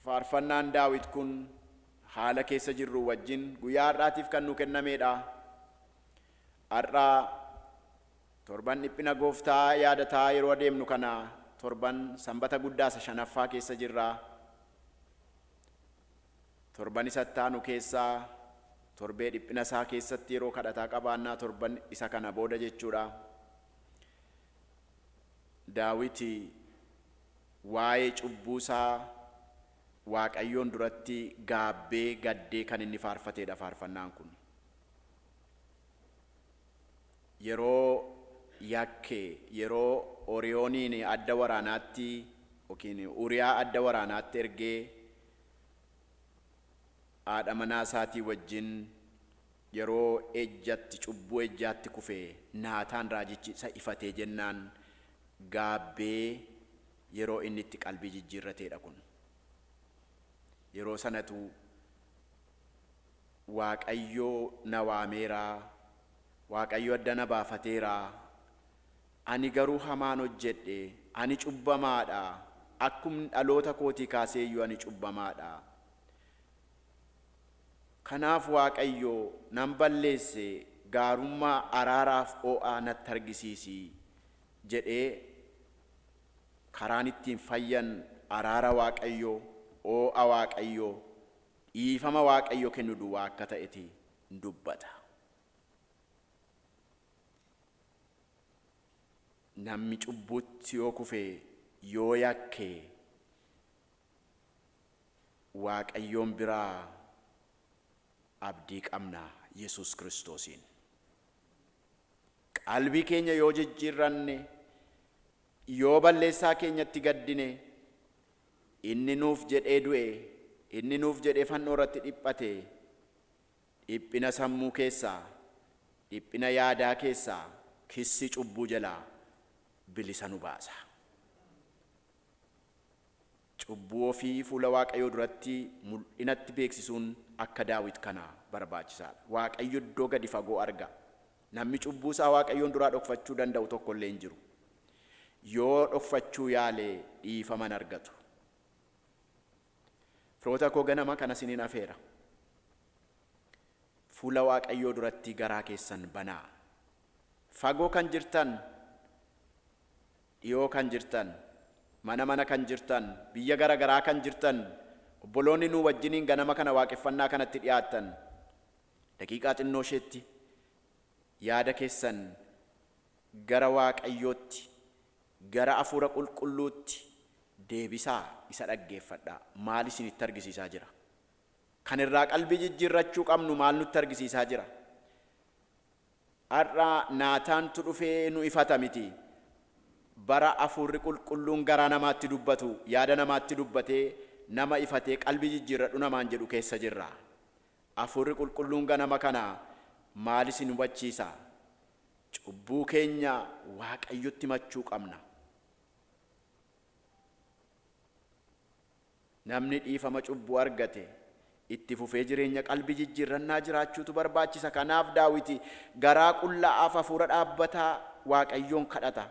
Faarfannaan Daawit kun haala keessa jirru wajjin guyyaa har'aatiif kan nu kennameedha. Har'aa torban dhiphina Gooftaa yaadataa yeroo adeemnu kana torban sanbata guddaa isa shanaffaa keessa jirra. Torban isa ittaanu keessaa torbee dhiphina isaa keessatti yeroo kadhataa qabaannaa torban isa kana booda jechuudha. Daawiti waa'ee cubbuu isaa Waaqayyoon duratti gaabbee gaddee kan inni faarfateedha faarfannaan kun. Yeroo yakkee yeroo Oriyooniin adda waraanaatti yookiin Uriyaa adda waraanaatti ergee haadha manaa isaatii wajjin yeroo ejjatti cubbuu ejjaatti kufee Naataan raajichi isa ifatee jennaan gaabbee yeroo inni itti qalbii jijjiirrateedha kun. Yeroo sanatu Waaqayyoo na waameera, Waaqayyo adda na baafateera, ani garuu hamaan hojjedhe, ani cubbamaadha, akkuma dhaloota kootii kaaseeyyuu ani cubbamaadha. Kanaaf Waaqayyo nan balleesse, gaarummaa araaraaf oo'aa natti argisiisi jedhee karaan ittiin fayyan araara Waaqayyoo, oo'a Waaqayyoo, dhiifama Waaqayyo kennu duwwaa akka ta'etti dubbata. Namni cubbuutti yoo kufe yoo yakke Waaqayyoon biraa abdii qabna Yesus Kiristoosiin. Qalbii keenya yoo jijjiirranne yoo balleessaa keenyatti gaddine inni nuuf jedhee du'e, inni nuuf jedhee fannoo irratti dhiphate, dhiphina sammuu keessaa, dhiphina yaadaa keessaa, kissi cubbuu jalaa bilisa nu baasa. Cubbuu ofii fuula Waaqayyoo duratti mul'inatti beeksisuun akka Daawit kana barbaachisaadha. Waaqayyo iddoo gadi fagoo arga. Namni cubbuu isaa Waaqayyoon duraa dhokfachuu danda'u tokko illee hin jiru. Yoo dhokfachuu yaale dhiifama hin argatu. Firoota koo ganama kana isiniin afeera. Fuula Waaqayyoo duratti garaa keessan banaa. Fagoo kan jirtan, dhiyoo kan jirtan, mana kan jirtan, biyya gara garaa kan jirtan, obboloonni nu wajjiniin ganama kana waaqeffannaa kanatti dhiyaattan, daqiiqaa xinnoo isheetti yaada keessan gara Waaqayyootti, gara Hafuura Qulqulluutti deebisaa isa dhaggeeffadhaa. Maal isinitti argisiisaa jira? Kan irraa qalbii jijjiirrachuu qabnu maal nutti argisiisaa jira? Har'a Naataantu dhufee nu ifata miti. Bara Hafuurri Qulqulluun garaa namaatti dubbatu, yaada namaatti dubbatee nama ifatee qalbii jijjiirradhu namaan jedhu keessa jirra. Hafuurri Qulqulluun ganama kana maal isin hubachiisa? Cubbuu keenya Waaqayyotti himachuu qabna. Namni dhiifama cubbuu argate itti fufee jireenya qalbii jijjiirrannaa jiraachuutu barbaachisa. Kanaaf Daawiti garaa qullaa'aaf hafuura dhaabbataa Waaqayyoon kadhata.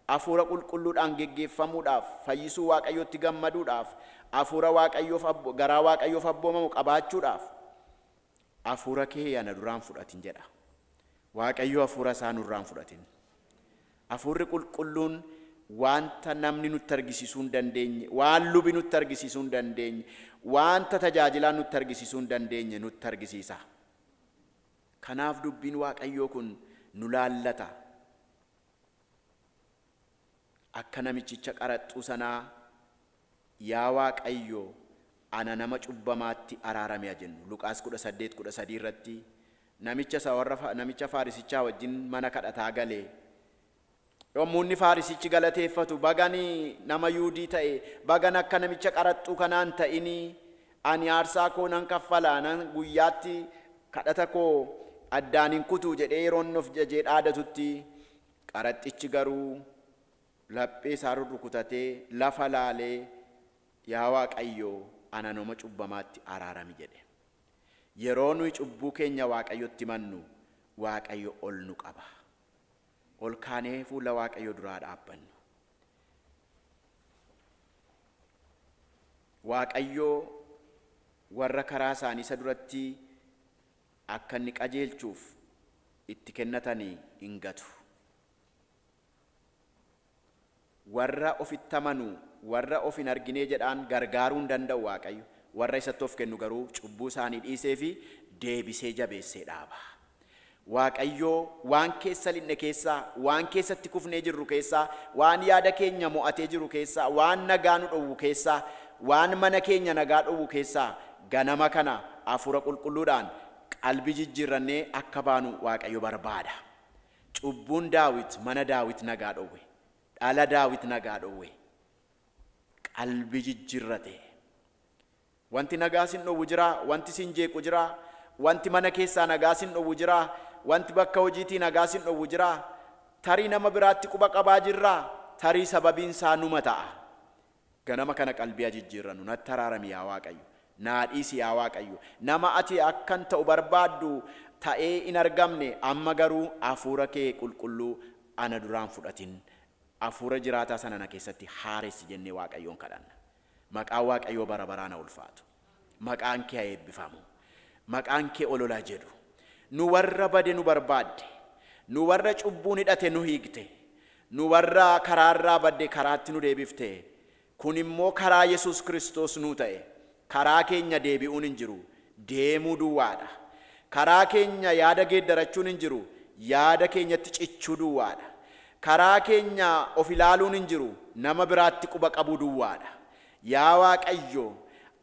Hafuura qulqulluudhaan geggeeffamuudhaaf, fayyisuu Waaqayyootti gammaduudhaaf, hafuura Waaqayyoof garaa Waaqayyoof abboomamu qabaachuudhaaf hafuura kee ana duraan fudhatin jedha. Waaqayyo hafuura isaa nurraan fudhatin. Hafuurri qulqulluun wanta namni nutti argisiisuu hin dandeenye, waan lubi nutti argisiisuu hin dandeenye, wanta tajaajilaa nutti argisiisuu hin dandeenye nutti argisiisa. Kanaaf dubbiin Waaqayyoo kun nu laallata. Akka namichicha qaraxxuu sanaa yaa Waaqayyo ana nama cubbamaatti araarame jennu Luqaas 18:13 irratti namicha Faarisichaa wajjin mana kadhataa galee yommuu inni Faarisichi galateeffatu bagani nama Yuudii ta'e bagan akka namicha qaraxxuu kanaan ta'ini ani aarsaa koo nan kaffalaa nan guyyaatti kadhata koo addaan hin kutuu jedhee yeroon of jajee dhaadatutti qaraxxichi garuu laphee isaa rukutatee lafa laalee yaa Waaqayyo ana nama cubbamaatti araarami jedhe. Yeroo nuyi cubbuu keenya Waaqayyotti mannu Waaqayyo ol nu qaba. Ol kaanee fuula Waaqayyo duraa dhaabbannu. Waaqayyoo warra karaa isaanii isa duratti akka inni qajeelchuuf itti kennatanii hin gatu. Warra ofitti amanu, warra of hin argine jedhaan gargaaruu hin danda'u Waaqayyo. Warra isatti of kennu garuu cubbuu isaanii dhiisee fi deebisee jabeessee dhaaba. Waaqayyo waan keessa linne keessaa, waan keessatti kufnee jirru keessaa, waan yaada keenya mo'atee jiru keessaa, waan nagaa nu dhowwu keessaa, waan mana keenya nagaa dhowwu keessaa ganama kana hafuura qulqulluudhaan qalbii jijjiirrannee akka baanu Waaqayyo barbaada. Cubbuun Daawit mana Daawit nagaa dhowwe, dhala Daawit nagaa dhowwe, qalbii jijjiirrate. Wanti nagaa sin dhowwu jira, wanti sin jeequ jira, wanti mana keessaa nagaa sin dhowwu jira, wanti bakka hojiitii nagaa sin dhowwu jira. Tarii nama biraatti quba qabaa jirra, tarii sababiin isaa numa ta'a. Ganama kana qalbii jijjiirrannu natti araarami yaa Waaqayyo, naa dhiisi yaa Waaqayyo. Nama ati akkan ta'u barbaaddu ta'ee hin argamne, amma garuu hafuura kee qulqulluu ana duraan fudhatin. Hafuura jiraataa sana na keessatti haaressi jennee Waaqayyoon kadhanna. Maqaan Waaqayyoo bara baraan ulfaatu. Maqaan kee eebbifamu. Maqaan kee ololaa jedhu. Nu warra bade nu barbaadde. Nu warra cubbuun hidhate nu hiikte. Nu warra karaarraa badde karaatti nu deebifte. Kun immoo karaa Yesuus Kiristoos nu ta'e. Karaa keenya deebi'uun hin jiru. Deemuu duwwaadha. Karaa keenya yaada geeddarachuun hin jiru. Yaada keenyatti cichuu duwwaadha. Karaa keenya of ilaaluun hin jiru. Nama biraatti quba qabuu duwwaadha. Yaa Waaqayyo,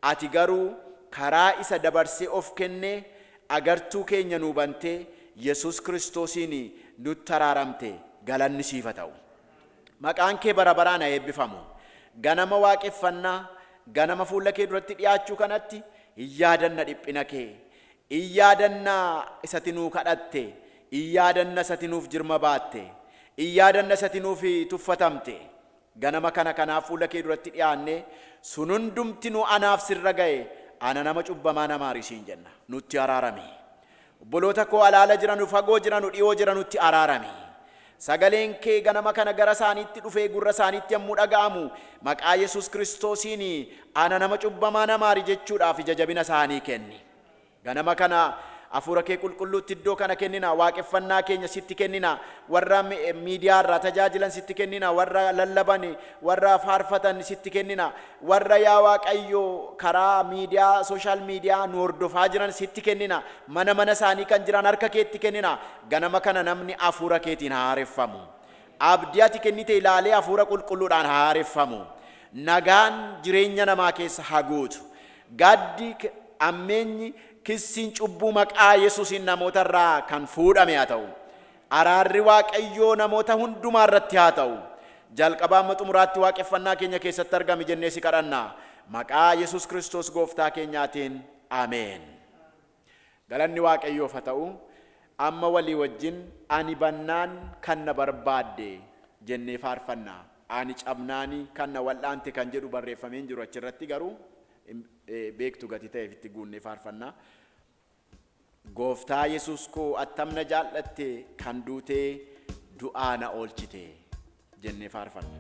ati garuu karaa isa dabarsee of kennee agartuu keenya nu bantee Yesuus Kiristoosiin nutti araaramte galanni siif haa ta'u. Maqaan kee bara baraan haa eebbifamu. Ganama waaqeffannaa, ganama fuula kee duratti dhiyaachuu kanatti hin yaadanna dhiphina kee, hin yaadanna isati nuu kadhatte, hin yaadanna isati nuuf jirma baatte, hin yaadanna isati nuuf tuffatamte. Ganama kana kanaaf fuula kee duratti dhiyaanne sun hundumti nu anaaf sirra ga'e ana nama cubbamaa nama arisiin jenna. Nutti araarami. Obboloota koo alaala jiranu, fagoo jiranu, dhiyoo jiranutti araarami. Sagaleen kee ganama kana gara isaaniitti dhufee gurra isaaniitti yommuu dhaga'amu maqaa Yesuus Kiristoosiin ana nama cubbamaa nama ari jechuudhaaf ija jabina isaanii kenni. Ganama kana hafuura kee qulqulluutti iddoo kana kennina. Waaqeffannaa keenya sitti kennina. Warra miidiyaa irraa tajaajilan sitti kennina. Warra lallaban, warra faarfatan sitti kennina. Warra yaa Waaqayyo karaa miidiyaa, sooshaal miidiyaa nu hordofaa jiran sitti kennina. Mana mana isaanii kan jiran harka keetti kennina. Ganama kana namni hafuura keetiin haareffamu. Abdii ati kennite ilaalee hafuura qulqulluudhaan haareffamu. Nagaan jireenya namaa keessa haguutu. Gaddi ammeenyi kissiin cubbuu maqaa Yesuusiin namoota irraa kan fuudhame haa ta'u. Araarri Waaqayyoo namoota hundumaa irratti haa ta'u. Jalqabaa amma xumuraatti waaqeffannaa keenya keessatti argami jennee si kadhanna. Maqaa Yesuus Kiristoos gooftaa keenyaatiin ameen. Galanni Waaqayyoof haa ta'u. Amma walii wajjin ani bannaan kan na barbaadde jennee faarfanna. Ani cabnaani kan na wal'aante kan jedhu barreeffameen jiru achirratti garuu beektu gati ta'eef itti guunnee faarfanna. Gooftaa Yesuus koo attam na jaallatte kan duutee du'aa na oolchite jennee faarfanna.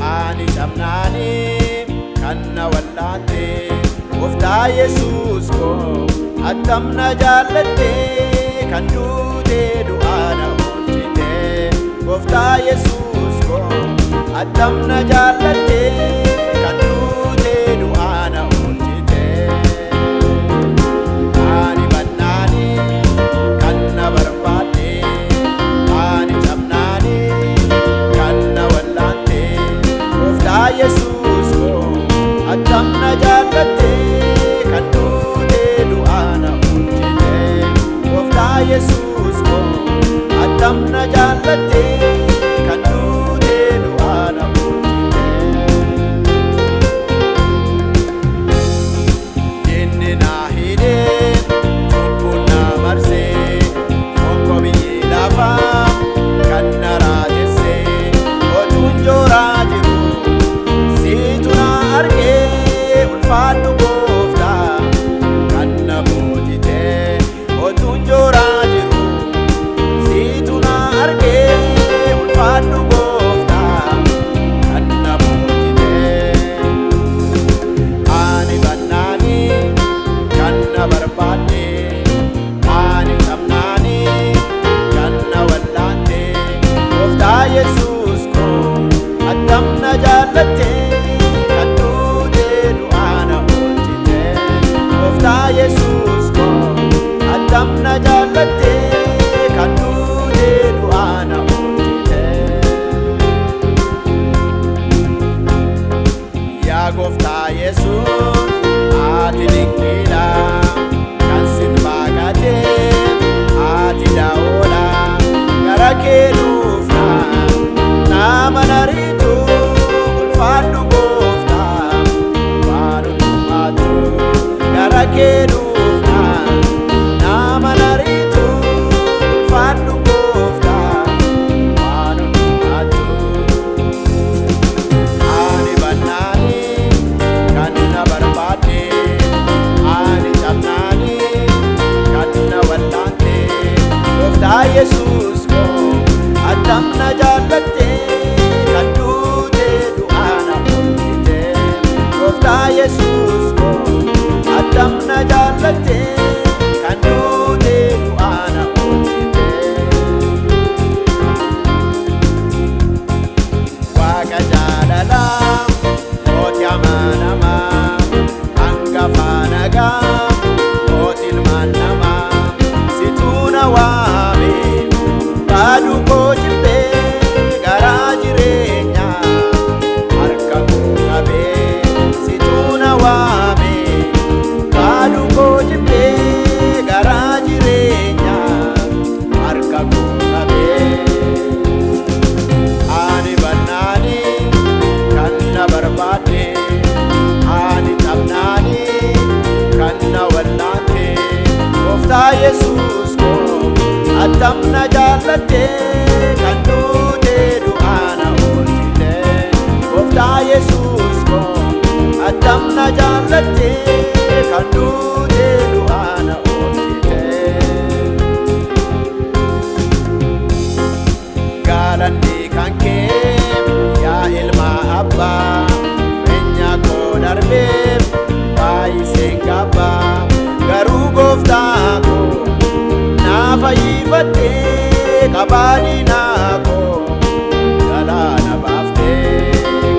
Ani cabnaani kan na wal'aante gooftaa Yesuus koo attam na jaallatte kan duutee du'aa na oolchite. Gooftaa Yesuus koo attam na jaallatte kan duutee du'aa na oolchite. Ani bannaani kan na barbaadde, ani cabnaani kan na wal'aante gooftaa Yesuus koo attam na jaallatte kan gooftaa Yesuus ati dinqiidha kan sin baagateef ati daa'oodha gara kee dhufna nama nariitu ulfaadhu gooftaa waan hundumaatu gara kee dhufna nama nariitu ulfaadhu gooftaa waan hundumaatu ani bannaani kan na barbaade ani cabnaani kan na wallaante gooftaa Yesuus koo attam na jaallatte kan duute du'aana oolchite gooftaa Yesuus koo attam na jaallatte kan duute du'aana oolchite waaqa jaalalaa mooti amanamaa hangafa nagaa mooti ilmaan namaa situu na waame baaduu koo jibbee garaa jireenyaa harka koo qabee situu na waame baaduu koo jibbee garaa jireenyaa harka koo qabee ani bannaani kan na barbaade ani cabnaani kan na wallaante gooftaa Yesuus koo attam na jaallatte kan duute du'aana oolchite gooftaa Yesuus koo attam na jaallatte kan duute du'aana oolchite galanni kan kee yaa ilma abbaa jireenya koo darbeef baay'iseen gabbaa garuu gooftaa koo na fayyifatte qabaadina koo galaana baafte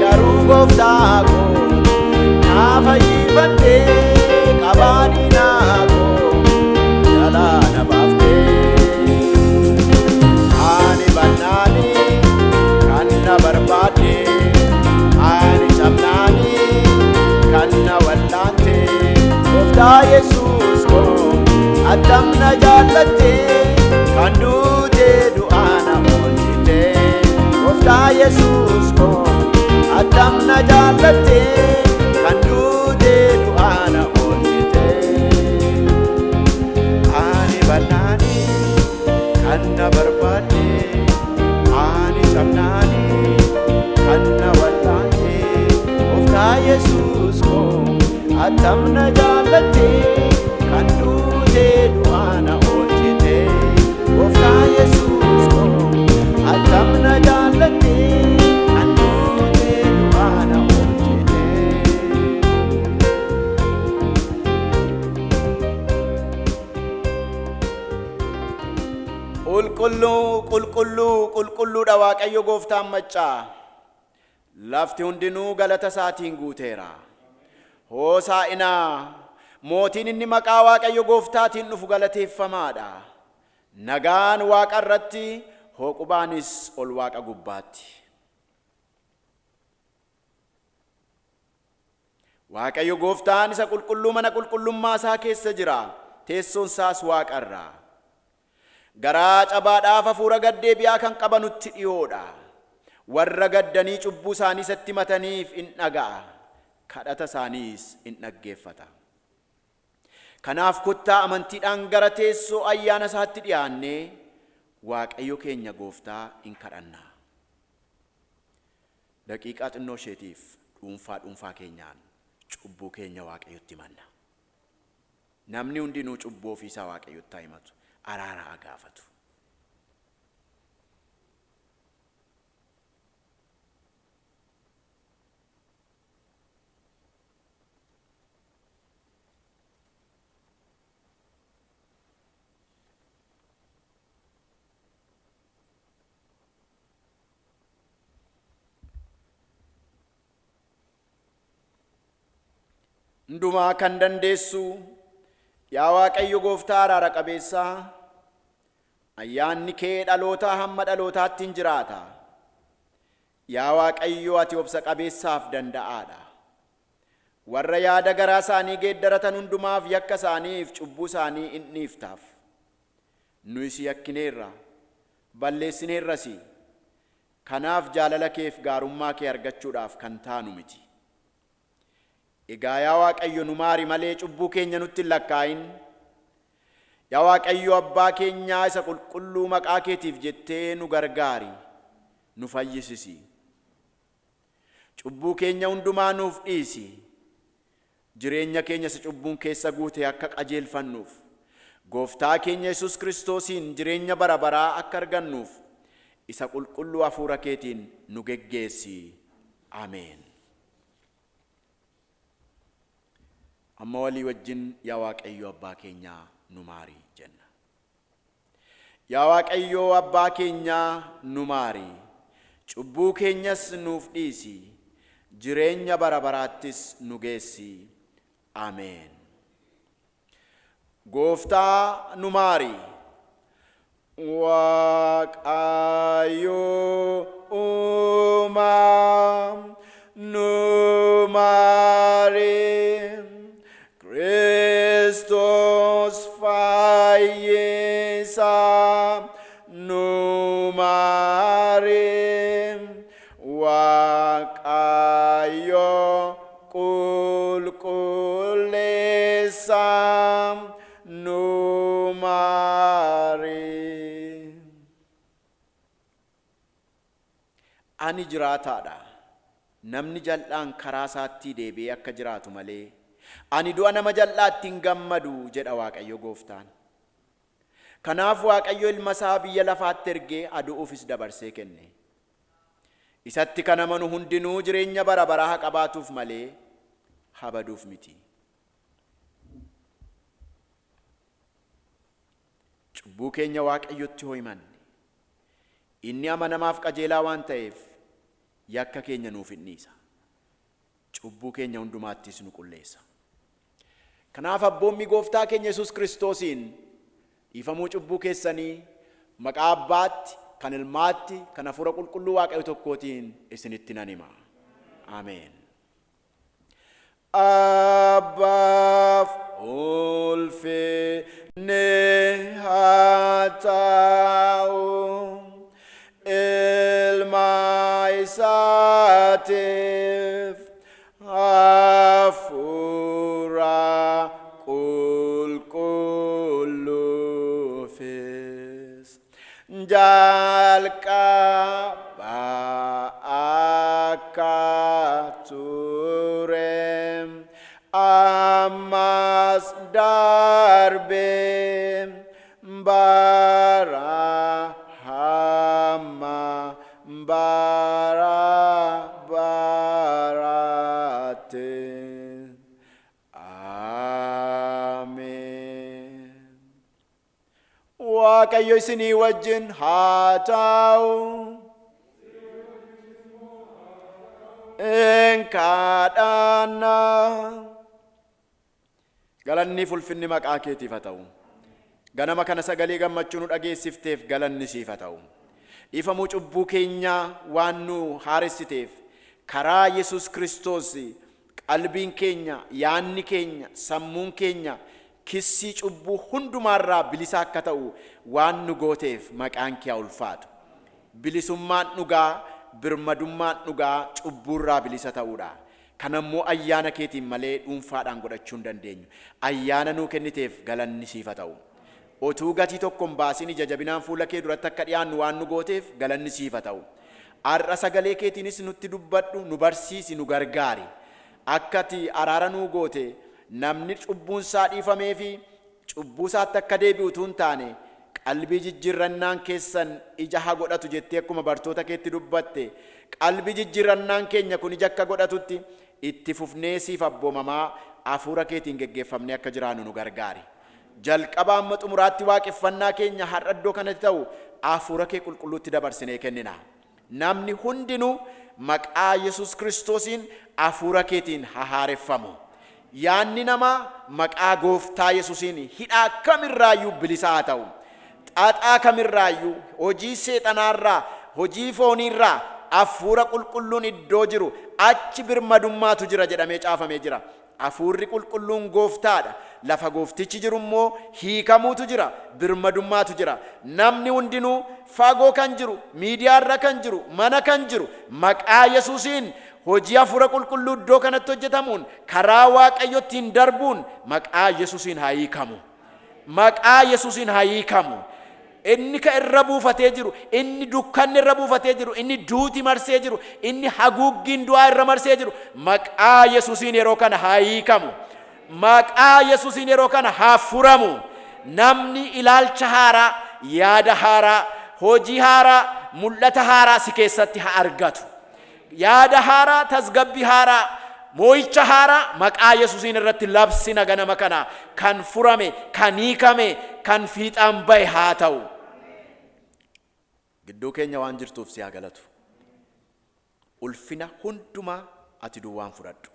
garuu gooftaa koo na fayyifatte qabaadina koo galaana baafte ani bannaani kan na barbaade ani cabnaani kan na wallaante gooftaa Yesuus koo attam na jaallatte kan duute du'aana oolchite gooftaa Yesuus koo attam na jaallatte kan duute du'aana oolchite ani bannaani kan na barbaade ani cabnaani kan na wallaante gooftaa Yesuus koo attam na jaallatte kan duute du'aana oolchite gooftaa Yesuus koo attam na jaallatte kan duute du'aana oolchite. Qulqulluudha Waaqayyo gooftaan maccaa lafti hundinuu galata isaatiin guuteera hoosaa'inaa mootiin inni maqaa Waaqayyo gooftaatiin dhufu galateeffamaadha nagaan Waaqa irratti hooqubaanis ol Waaqa gubbaatti Waaqayyo gooftaan isa qulqulluu mana qulqullummaa isaa keessa jira teessoon isaas Waaqa irraa garaa cabaadhaaf hafuura gaddeebi'aa kan qabanutti dhiyoodha warra gaddanii cubbuu isaanii isatti mataniif in dhaga'a kadhata isaaniis in dhaggeeffata kanaaf kottaa amantiidhaan gara teessoo ayyaana isaatti dhiyaannee Waaqayyo keenya gooftaa in kadhanna daqiiqaa xinnoo isheetiif dhuunfaa keenyaan cubbuu keenya Waaqayyotti himanna namni hundinuu cubbuu ofii isaa Waaqayyotti himatu araara gaafatu hundumaa kan dandeessu yaa Waaqayyo gooftaa araara qabeessaa ayyaanni kee dhalootaa hamma dhalootaatti hin jiraata yaa Waaqayyo ati obsa qabeessaaf danda'aadha warra yaada garaa isaanii geeddaratan hundumaaf yakka isaaniif cubbuu isaanii in dhiiftaaf. Nuyis yakkineerra balleessineerras, kanaaf jaalala keef gaarummaa kee argachuudhaaf kan taanu miti. Egaa yaa Waaqayyo nu maari malee cubbuu keenya nutti hin lakkaa'in. Yaa Waaqayyo abbaa keenyaa isa qulqulluu maqaa keetiif jettee nu gargaari, nu fayyisisi. Cubbuu keenya hundumaa nuuf dhiisi. Jireenya keenya isa cubbuun keessa guute akka qajeelfannuuf, Gooftaa keenya Yesuus Kiristoosiin jireenya bara baraa akka argannuuf, isa qulqulluu hafuura keetiin nu geggeessi. Ameen. Amma walii wajjin yaa Waaqayyo abbaa keenyaa nu maari jenna. Yaa Waaqayyo abbaa keenyaa nu maari, cubbuu keenyas nuuf dhiisi, jireenya bara baraattis nu geessi. Ameen. Gooftaa nu maari. Waaqayyo uumaa nu maari, Kristos fayyisaa nu maari, Waaqayyo qulqulleessaa nu maari. Ani jiraataadha. Namni jal'aan karaa isaatti deebi'ee akka jiraatu malee ani du'a nama jal'aatti hin gammadu jedha Waaqayyo Gooftaan. Kanaaf Waaqayyo ilma isaa biyya lafaatti ergee adu'uufis dabarsee kenne. Isatti kan amanu hundinuu jireenya bara baraa haa qabaatuuf malee haa baduuf miti. Cubbuu keenya Waaqayyotti hoo himanne, inni amanamaaf qajeelaa waan ta'eef yakka keenya nuuf hin dhiisa. Cubbuu keenya hundumaattis nu qulleessa. Kanaaf abboommi Gooftaa keenya Yesuus Kiristoosiin dhiifamuu cubbuu keessanii maqaa Abbaatti, kan Ilmaatti, kan Hafuura Qulqulluu Waaqayyo tokkootiin isinitti nan hima. Ameen. Abbaaf ulfinni haa ta'u, Ilma isaatiif Hafuura Qulqulluufis jalqabaa akka ture ammas darbee bara hamma bara baraatti. Ameen. Waaqayyo isinii wajjin haa ta'u. Kadhannaa. Galanni ulfinni maqaa keetiif haa ta'u. Ganama kana sagalee gammachuu nu dhageessifteef galanni siif haa ta'u. Dhiifamuu cubbuu keenyaa waan nu haaressiteef karaa Yesuus Kiristoos qalbiin keenya, yaanni keenya, sammuun keenya kissii cubbuu hundumaarraa bilisa akka ta'u waan nu gooteef maqaan kee haa ulfaatu. Bilisummaan dhugaa, birmadummaan dhugaa cubbuurraa bilisa ta'uudha. Kanammoo ayyaana keetiin malee dhuunfaadhaan godhachuu hin dandeenyu. Ayyaana nuu kenniteef galanni siif haa ta'u. Otuu gatii tokko hin baasin ija jabinaan fuula kee duratti akka dhiyaannu waan nu gooteef galanni siif haa ta'u. Har'a sagalee keetiinis nutti dubbadhu, nu barsiisi, nu gargaari. Akkati araara nuu goote namni cubbuun isaa dhiifamee fi cubbuu isaatti akka deebi'u utuu hin taane qalbii jijjiirrannaan keessan ija haa godhatu jettee akkuma bartoota keetti dubbatte, qalbii jijjiirrannaan keenya kun ija akka godhatutti itti fufnee siif abboomamaa hafuura keetiin geggeeffamnee akka jiraannu nu gargaari. Jalqaba amma xumuraatti waaqeffannaa keenya har'a iddoo kanatti ta'u hafuura kee qulqulluutti dabarsinee kennina. Namni hundinuu maqaa Yesuus Kiristoosiin hafuura keetiin haa haareffamu. Yaanni namaa maqaa Gooftaa Yesuusiin hidhaa kamirraayyuu bilisa haa ta'u. Xaaxaa kamirraayyuu, hojii seexanaarraa, hojii fooniirraa afuura qulqulluun iddoo jiru achi birmadummaatu jira jedhamee caafamee jira. Afuurri qulqulluun gooftaadha. Lafa gooftichi jiru immoo hiikamuutu jira, birmadummaatu jira. Namni hundinuu fagoo kan jiru, miidiyaarra kan jiru, mana kan jiru maqaa Yesuusiin hojii afuura qulqulluu iddoo kanatti hojjetamuun karaa Waaqayyootiin darbuun maqaa Yesuusiin haa hiikamu. Maqaa Yesuusiin haa hiikamu. Inni ka irra buufatee jiru, inni dukkanni irra buufatee jiru, inni duuti marsee jiru, inni haguuggiin du'aa irra marsee jiru maqaa Yesuusiin yeroo kana haa hiikamu. Maqaa Yesuusiin yeroo kana haa furamu. Namni ilaalcha haaraa, yaada haaraa, hojii haaraa, mul'ata haaraa si keessatti haa argatu. Yaada haaraa, tasgabbii haaraa, moo'icha haaraa maqaa Yesuusiin irratti labsina ganama kana kan furame, kan hiikame, kan fiixaan bahe haa ta'u. Gidduu keenya waan jirtuuf si haa galatu. Ulfina hundumaa ati duwwaan fudhadhu.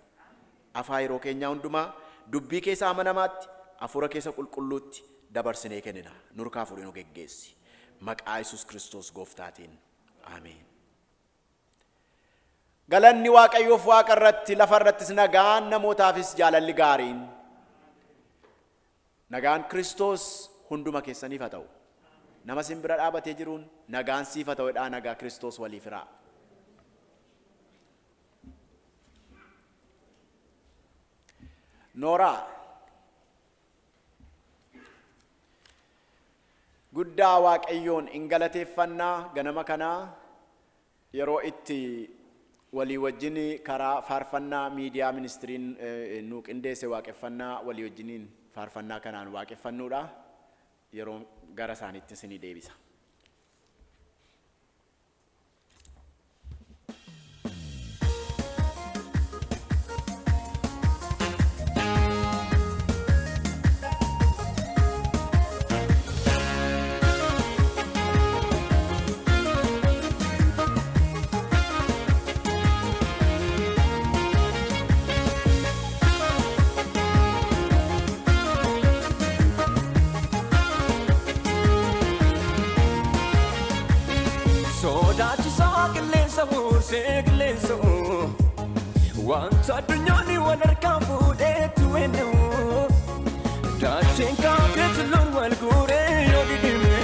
Afaa yeroo keenyaa hundumaa dubbii keessa amanamaatti, afuura keessa qulqulluutti dabarsinee kennina. Nurkaa fuudhee nu geggeessi. Maqaa Yesuus Kiristoos gooftaatiin. Ameen. Galanni Waaqayyoof Waaqa irratti, lafa irrattis nagaan namootaafis jaalalli gaariin. Nagaan Kiristoos hunduma keessaniif haa ta'u. Nama sin bira dhaabatee jiruun nagaan siif haa ta'uudhaa nagaa Kiristoos waliif hiraa. Nooraa guddaa Waaqayyoon in galateeffannaa ganama kanaa yeroo itti walii wajjin karaa faarfannaa miidiyaa ministiriin nu qindeesse waaqeffannaa walii wajjiniin faarfannaa kanaan waaqeffannuudha. Yeroo gara isaaniitti isinii deebisa. Segleso wanta dunyani walarka fudetu wenu dachenka ketulun walgure yodidime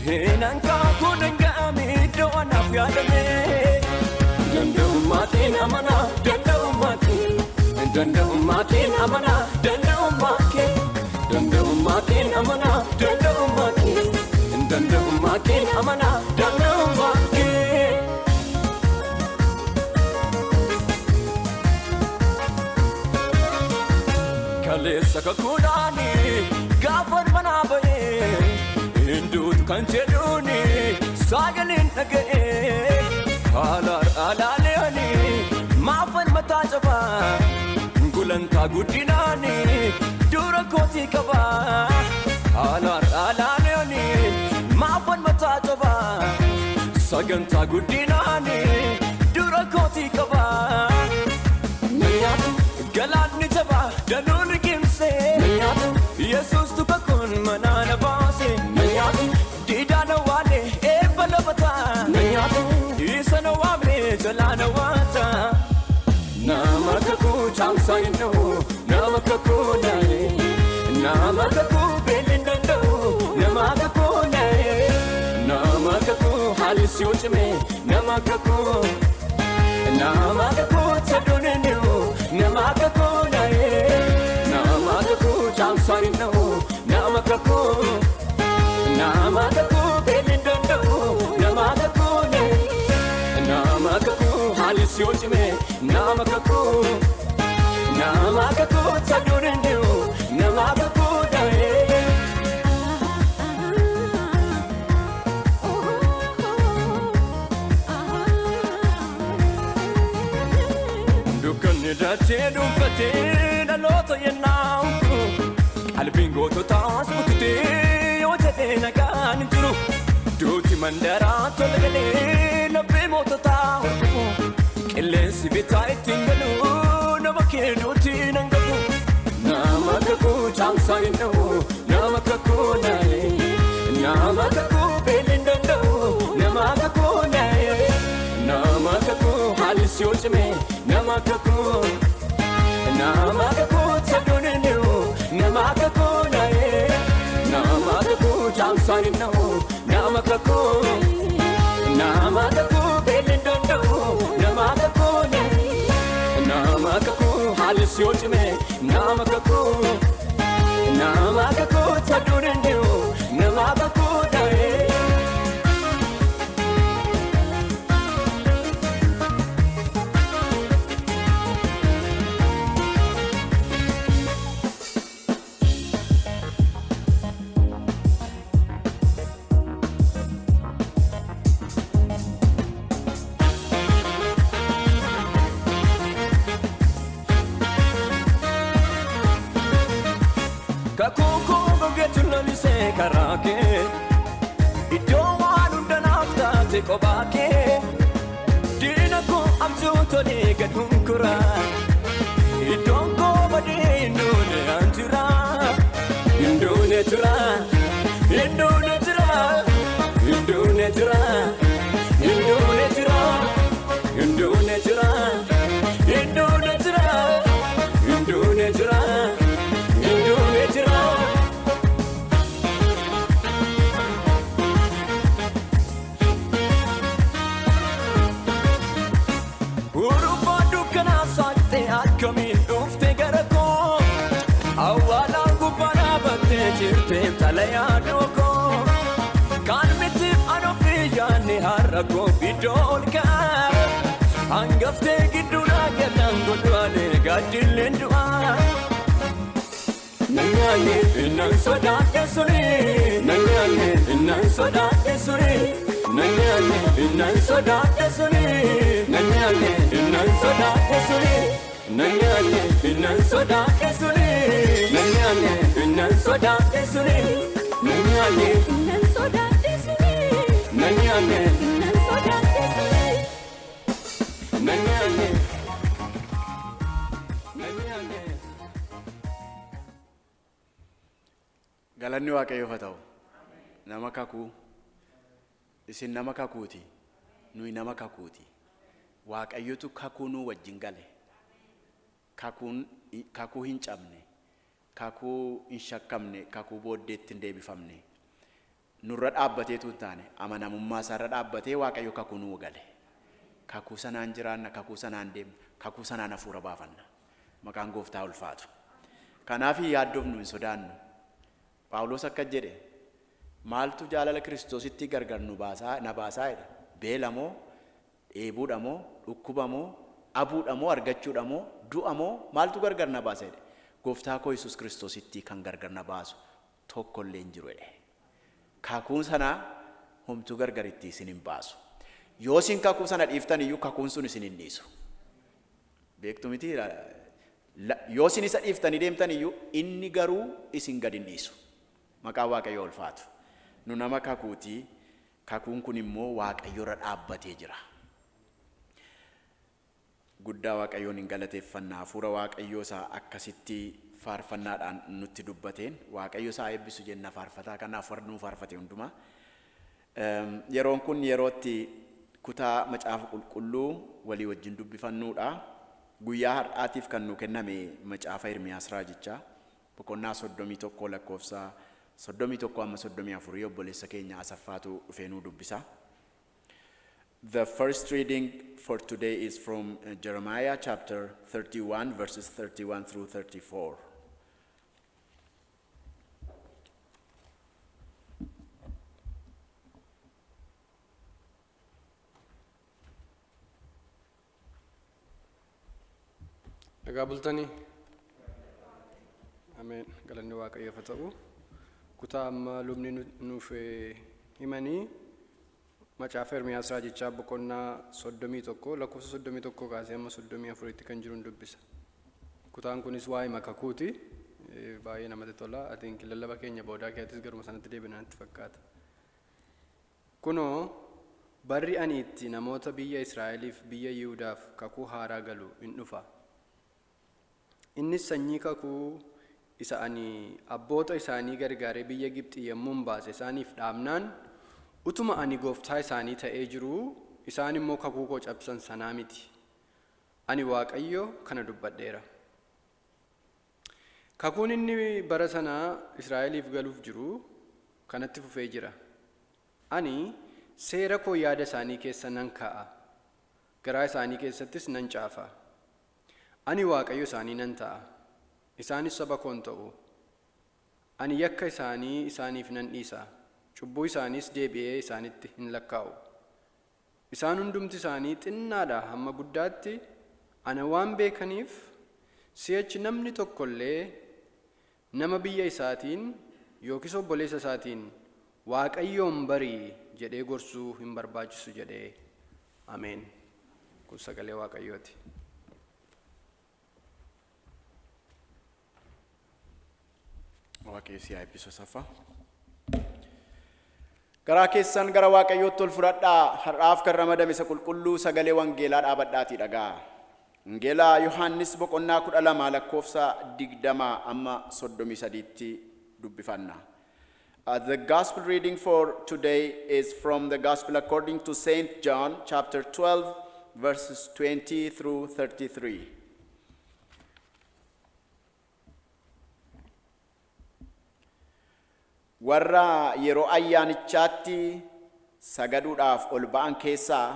henanka kudengami doana fyadame dandumati namana dandumati namana dandumati namana dandumati namana dandumati Kalesa kakudani gafar manabaye indut kancheduni sagalin nagaye alar alaleni mafan matajaba gulanta gudinani dura koti kaba alar alaleni mafan matajaba saganta gudinani dura koti kaba nayatu galadni jaba danun gimse nayatu yesus tu kakun manana base nayatu didana wale ebalabata nayatu isana wamne jalana wata namakaku chamsaino namakaku nai namakaku belindando namakaku nai namakaku halisiuchme namakaku namakaku tadunenu namakaku nae namakaku chamsaino namakaku belindondo namakaku nae namakaku halisiuchme namakaku tadunenu namakaku nae Dachedu fatena loto yenau albin goto tas bukte yote na kan juru duti mandara tolgale labbe motota kelle sibitai tingalu nabake duti nangabu namakaku chamsaino namakaku nai namakaku belindondo namakaku nai si ulcime nama kakuu nama kakuu taduninu nama kakuu nae nama kakuu jamsani no nama kakuu nama kakuu belindondo nama kakuu nama kakuu hali si ulcime nama kakuu taduninu nama kakuu nae karake idoo waan hundanaaf taate qobaake diina koo abjuutoni gad hunkura iddoon koo badee hinduune antira hinduune jira hinduune jira hinduune jira hinduune jira hinduune jira hinduune jira hinduune jira hinduune jira Kami ufte garako awala gubana batte jirte talaya doko kan miti anofi yani harako bidolka angafte giduna galan godwane gadilendua nanyane inan soda esuri nanyane inan soda esuri nanyane inan soda esuri nanyane inan soda esuri nanyane inan soda esuri nanyane inan soda esuri nanyane inan soda esuri nanyane inan soda esuri nanyane nanyane galanni waaqayyoof haa ta'u nama kakuu isin nama kakuuti nuyi nama kakuuti waaqayyotu kakuu nu wajjin gale kakuu hin cabne kakuu hin shakkamne kakuu booddeetti hin deebifamne nurra dhaabbateetu hin taane amanamummaa isaarra dhaabbatee waaqayyo kakuu nu gale kakuu sanaan jiraanna kakuu sanaan deemna kakuu sanaan hafuura baafanna maqaan gooftaa ulfaatu kanaaf yaaddofnu hin sodaannu Phaawulos akka jedhe maaltu jaalala Kiristoositti gargar nu baasaa na baasaa jedhe beelamoo dheebuudhamoo dhukkubamoo abuudhamoo argachuudhamoo du'amoo maaltu gargar na baasa jedhe gooftaa koo Yesuus Kiristoositti kan gargar na baasu tokkollee hin jiru jedhe kakuun sana homtuu gargaritti isin hin baasu yoo isin kakuu sana dhiiftan iyyuu kakuun sun isin hin dhiisu beektu miti yoo isin isa dhiiftanii deemtan iyyuu inni garuu isin gad hin dhiisu maqaa waaqayyoo ulfaatu nu nama kakuutii kakuun kun immoo waaqayyoorra dhaabbatee jira guddaa waaqayyoon hin galateeffannaa hafuura waaqayyoo isaa akkasitti faarfannaadhaan nutti dubbateen waaqayyo isaa eebbisu jenna faarfataa kanaaf warra faarfate hundumaa yeroon kun yerootti kutaa macaafa qulqulluu walii wajjin dubbifannuudha guyyaa har'aatiif kan nu kenname macaafa Ermiyaas raajichaa boqonnaa 31 lakkoofsa 31 amma 34 obboleessa keenya Asaffaatu dhufee nu dubbisa. The first reading for today is from Jeremiah chapter 31 verses 31 through 34. Nagaa bultanii. Ameen. Galanni waaqayyoof haa ta'u. Kutaa amma lubni nuuf himanii macaafa Ermiyaas raajichaa boqonnaa 31 lakkoofsa 31 kaasee amma 34tti kan jiru dubbisa. Kutaan kunis waa'ee makakuuti. Baay'ee namatti tola. Atiin lallaba keenya boodaa keessattis garuma sanatti deebinanitti fakkaata. Kunoo barri ani itti namoota biyya Israa'eliif biyya Yihuudaaf kakuu haaraa galu in dhufa. Innis sanyii kakuu isa ani abboota isaanii gargaaree biyya Gibxii yommuun baase isaaniif dhaabnaan utuma ani gooftaa isaanii ta'ee jiru isaan immoo kakuu koo cabsan sanaa miti. ani Waaqayyo kana dubbadheera. Kakuun inni bara sanaa Israa'eliif galuuf jiru kanatti fufee jira. Ani seera koo yaada isaanii keessa nan kaa'a. Garaa isaanii keessattis nan caafa. Ani Waaqayyo isaanii nan ta'a. Isaanis saba koon ta'u. Ani yakka isaanii isaaniif nan dhiisa. Cubbuu isaaniis deebi'ee isaanitti hin lakkaa'u. Isaan hundumti isaanii xinnaadhaa hamma guddaatti ana waan beekaniif si'achi namni tokko illee nama biyya isaatiin yookiis obboleessa isaatiin Waaqayyoon barii jedhee gorsuu hin barbaachisu jedhee. Ameen. Kun sagalee Waaqayyooti. Waaqayyo si haa eebbisu Asaffaa. Garaa keessan gara Waaqayyootti ol fudhadhaa. Har'aaf kan ramadame isa qulqulluu sagalee wangeelaa dhaabadhaatii dhaga'aa. Wangeelaa Yohaannis boqonnaa 12 lakkoofsa 20 amma 33tti dubbifanna. The gospel reading for today is from the gospel according to Saint John chapter 12 verses 20 through 33. Warra yeroo ayyaanichaatti sagaduudhaaf ol ba'an keessaa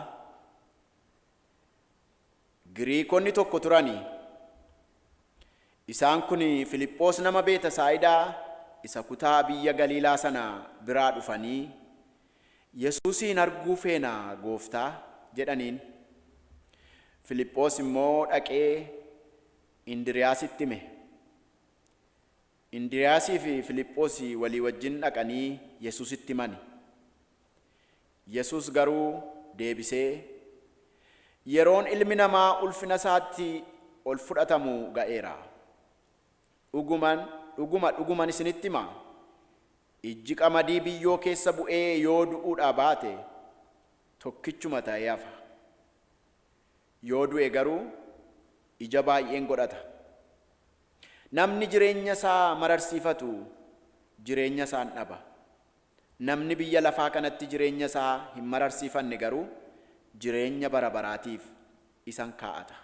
Giriikonni tokko turani. Isaan kun Filiphoos nama Beetesaayidaa isa kutaa biyya Galiilaa sana biraa dhufanii Yesuusin arguu feena Gooftaa jedhaniin. Filiphoos immoo dhaqee Indiriyaasitti hime. Indiriyaasii fi Filiphoos walii wajjin dhaqanii Yesuusitti himani. Yesuus garuu deebisee yeroon ilmi namaa ulfina isaatti ol fudhatamu ga'eera. Dhuguman isinitti hima. Ijji qamadii biyyoo keessa bu'ee yoo du'uudhaa baate tokkichuma ta'ee hafa. Yoo du'e garuu ija baay'een godhata. Namni jireenya isaa mararsiifatu jireenya isaa hin dhaba. Namni biyya lafaa kanatti jireenya isaa hin mararsiifanne garuu jireenya bara baraatiif isan kaa'ata.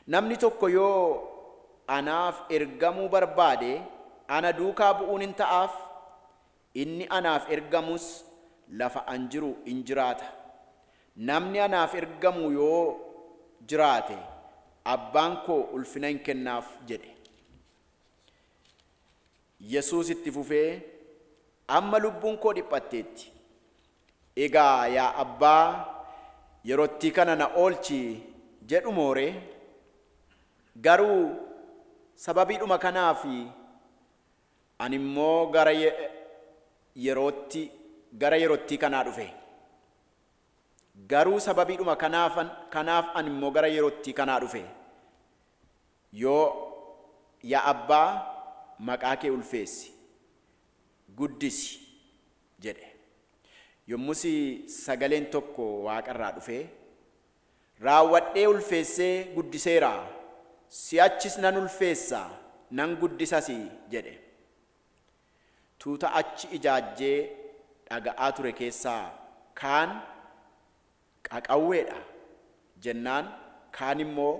Namni tokko yoo anaaf ergamuu barbaade ana duukaa bu'uun hin ta'aaf. Inni anaaf ergamus lafa an jiru in jiraata. Namni anaaf ergamu yoo jiraate abbaan koo ulfina hin kennaaf jedhe. Yesuus itti fufee amma lubbuun koo dhiphatteetti. Egaa yaa abbaa yerootti kana na oolchi jedhu mooree. Garuu sababiidhuma kanaaf ani immoo gara yerootti kanaa dhufe. Garuu sababiidhuma kanaaf ani immoo gara yerootti kanaa dhufe. Yoo yaa abbaa maqaa kee ulfeessi guddisi jedhe. Yommus sagaleen tokko waaqarraa dhufe raawwadhee ulfeessee guddiseera. Si'achis nan ulfeessa nan guddisas jedhe. Tuuta achi ijaajjee dhaga'aa ture keessaa kaan qaqawweedha jennaan kaan immoo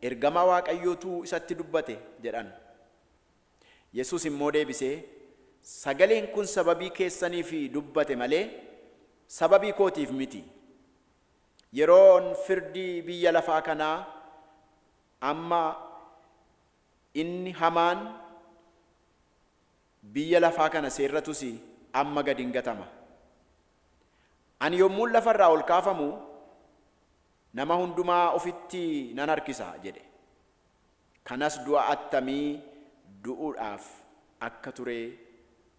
ergamaa Waaqayyootu isatti dubbate jedhan. Yesuus immoo deebisee sagaleen kun sababii keessaniif dubbate malee sababii kootiif miti. Yeroon firdii biyya lafaa kanaa amma inni hamaan biyya lafaa kana seerratus amma gad hin gatama. Ani yommuun lafarraa ol kaafamu nama hundumaa ofitti nan harkisa jedhe. Kanas du'a attamii du'uudhaaf akka ture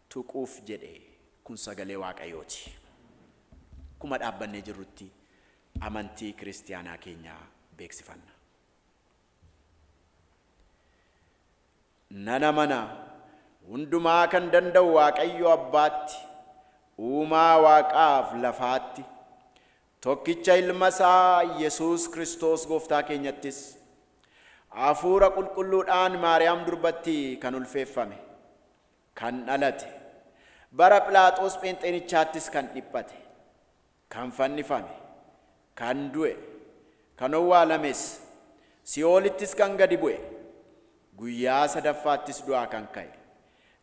tuquuf jedhe. Kun sagalee Waaqayyooti. Kuma dhaabbannee jirrutti amantii kiristiyaanaa keenyaa beeksifanna. Nan amana hundumaa kan danda'u Waaqayyo Abbaatti, uumaa waaqaaf lafaatti, tokkicha ilma isaa Yesuus Kiristoos Gooftaa keenyattis, hafuura qulqulluudhaan Maariyaam durbatti kan ulfeeffame, kan dhalate, bara Philaaxoos Pheenxeenichaattis kan dhiphate, kan fannifame, kan du'e, kan owwaalames, si'oolittis kan gadi bu'e, guyyaa sadaffaattis du'aa kan ka'e,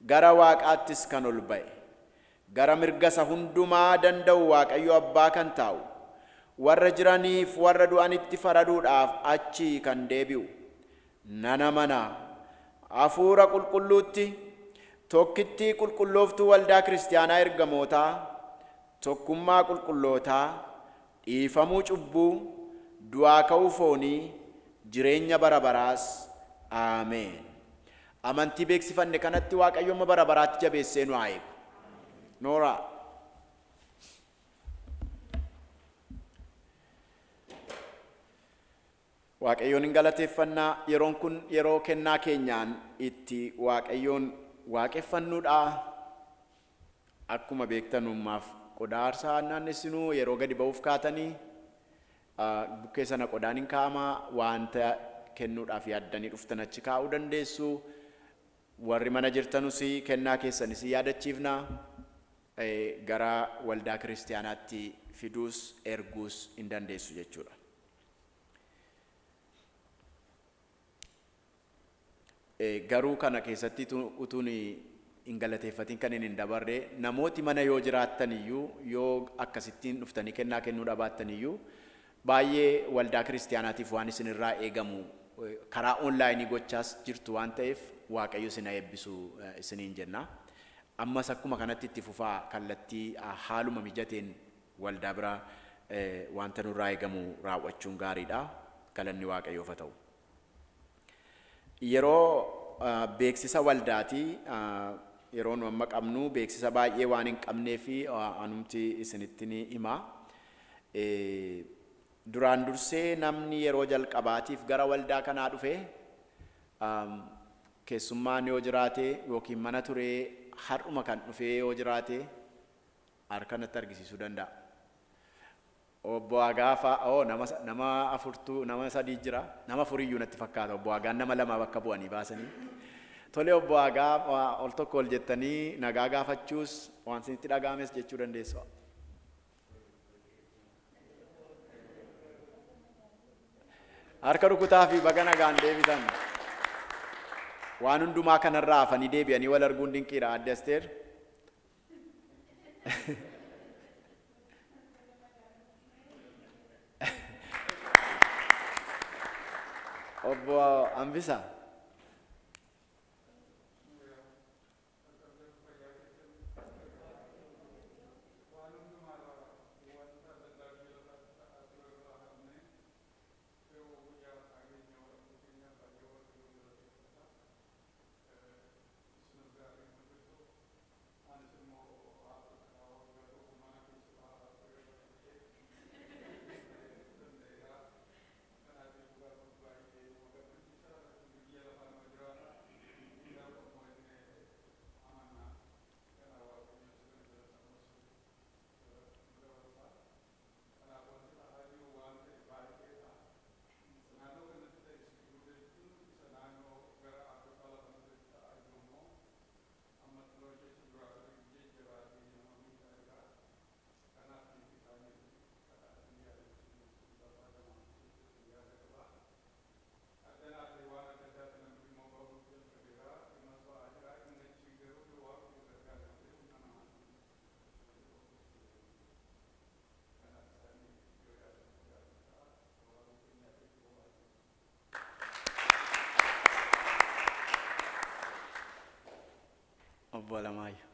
gara Waaqaattis kan ol ba'e, gara mirga isa hundumaa danda'u Waaqayyo Abbaa kan taa'u, warra jiraniif warra du'anitti faraduudhaaf achii kan deebi'u, nan amana Hafuura Qulqulluutti, tokkittii qulqullooftuu waldaa kiristaanaa ergamootaa, tokkummaa qulqullootaa, dhiifamuu cubbuu, du'aa ka'uu foonii, jireenya bara baraas. Ameen. Amantii beeksifanne kanatti Waaqayyo bara baraatti jabeessee nu haa eegu. Nooraa. Waaqayyoon hin galateeffannaa. Yeroon kun yeroo kennaa keenyaan itti Waaqayyoon waaqeffannuudha. Akkuma beektanummaaf qodaa aarsaa naannessinuu yeroo gadi ba'uuf kaatanii bukkee sana qodaan hin kaa'ama. Wanta kennuudhaaf yaaddanii dhuftan achi kaa'uu dandeessu. Warri mana jirtanus kennaa keessanis yaadachiifna. Gara waldaa kiristaanaatti fiduus erguus hin dandeessu jechuudha. Garuu kana keessatti utuun hin galateeffatiin kan hin dabarre namooti mana yoo jiraattan iyyuu yoo akkasittiin dhuftanii kennaa kennuudha baattan iyyuu baay'ee waldaa kiristaanaatiif waan isinirraa eegamu karaa onlaayinii gochaas jirtu waan ta'eef Waaqayyo isin haa eebbisu isiniin jenna. Ammas akkuma kanatti itti fufaa kallattii haaluma mijateen waldaa bira wanta nurraa eegamu raawwachuun gaariidha. Galanni Waaqayyoof haa ta'u. Yeroo beeksisa waldaatii yeroo nu amma qabnu beeksisa baay'ee waan hin qabnee fi anumti isinitti ni hima. Duraan dursee namni yeroo jalqabaatiif gara waldaa kanaa dhufe keessummaan yoo jiraate yookiin mana turee har'uma kan dhufee yoo jiraate harkanatti argisiisuu danda'a. Obbo Agaafa nama afurtu nama sadii jira. Nama afuriyyuu natti fakkaata. Obbo Agaan nama lama bakka bu'anii baasanii. Tole Obbo Agaa ol tokko ol jettanii nagaa gaafachuus waan isinitti dhaga'ames jechuu dandeessu. Harka rukutaa fi baga nagaan deebitan. Waan hundumaa kanarraa hafanii deebi'anii wal arguun dinqiidha. Adde Asteer. Obbo Ambisa. Obbo Alamaayyoo.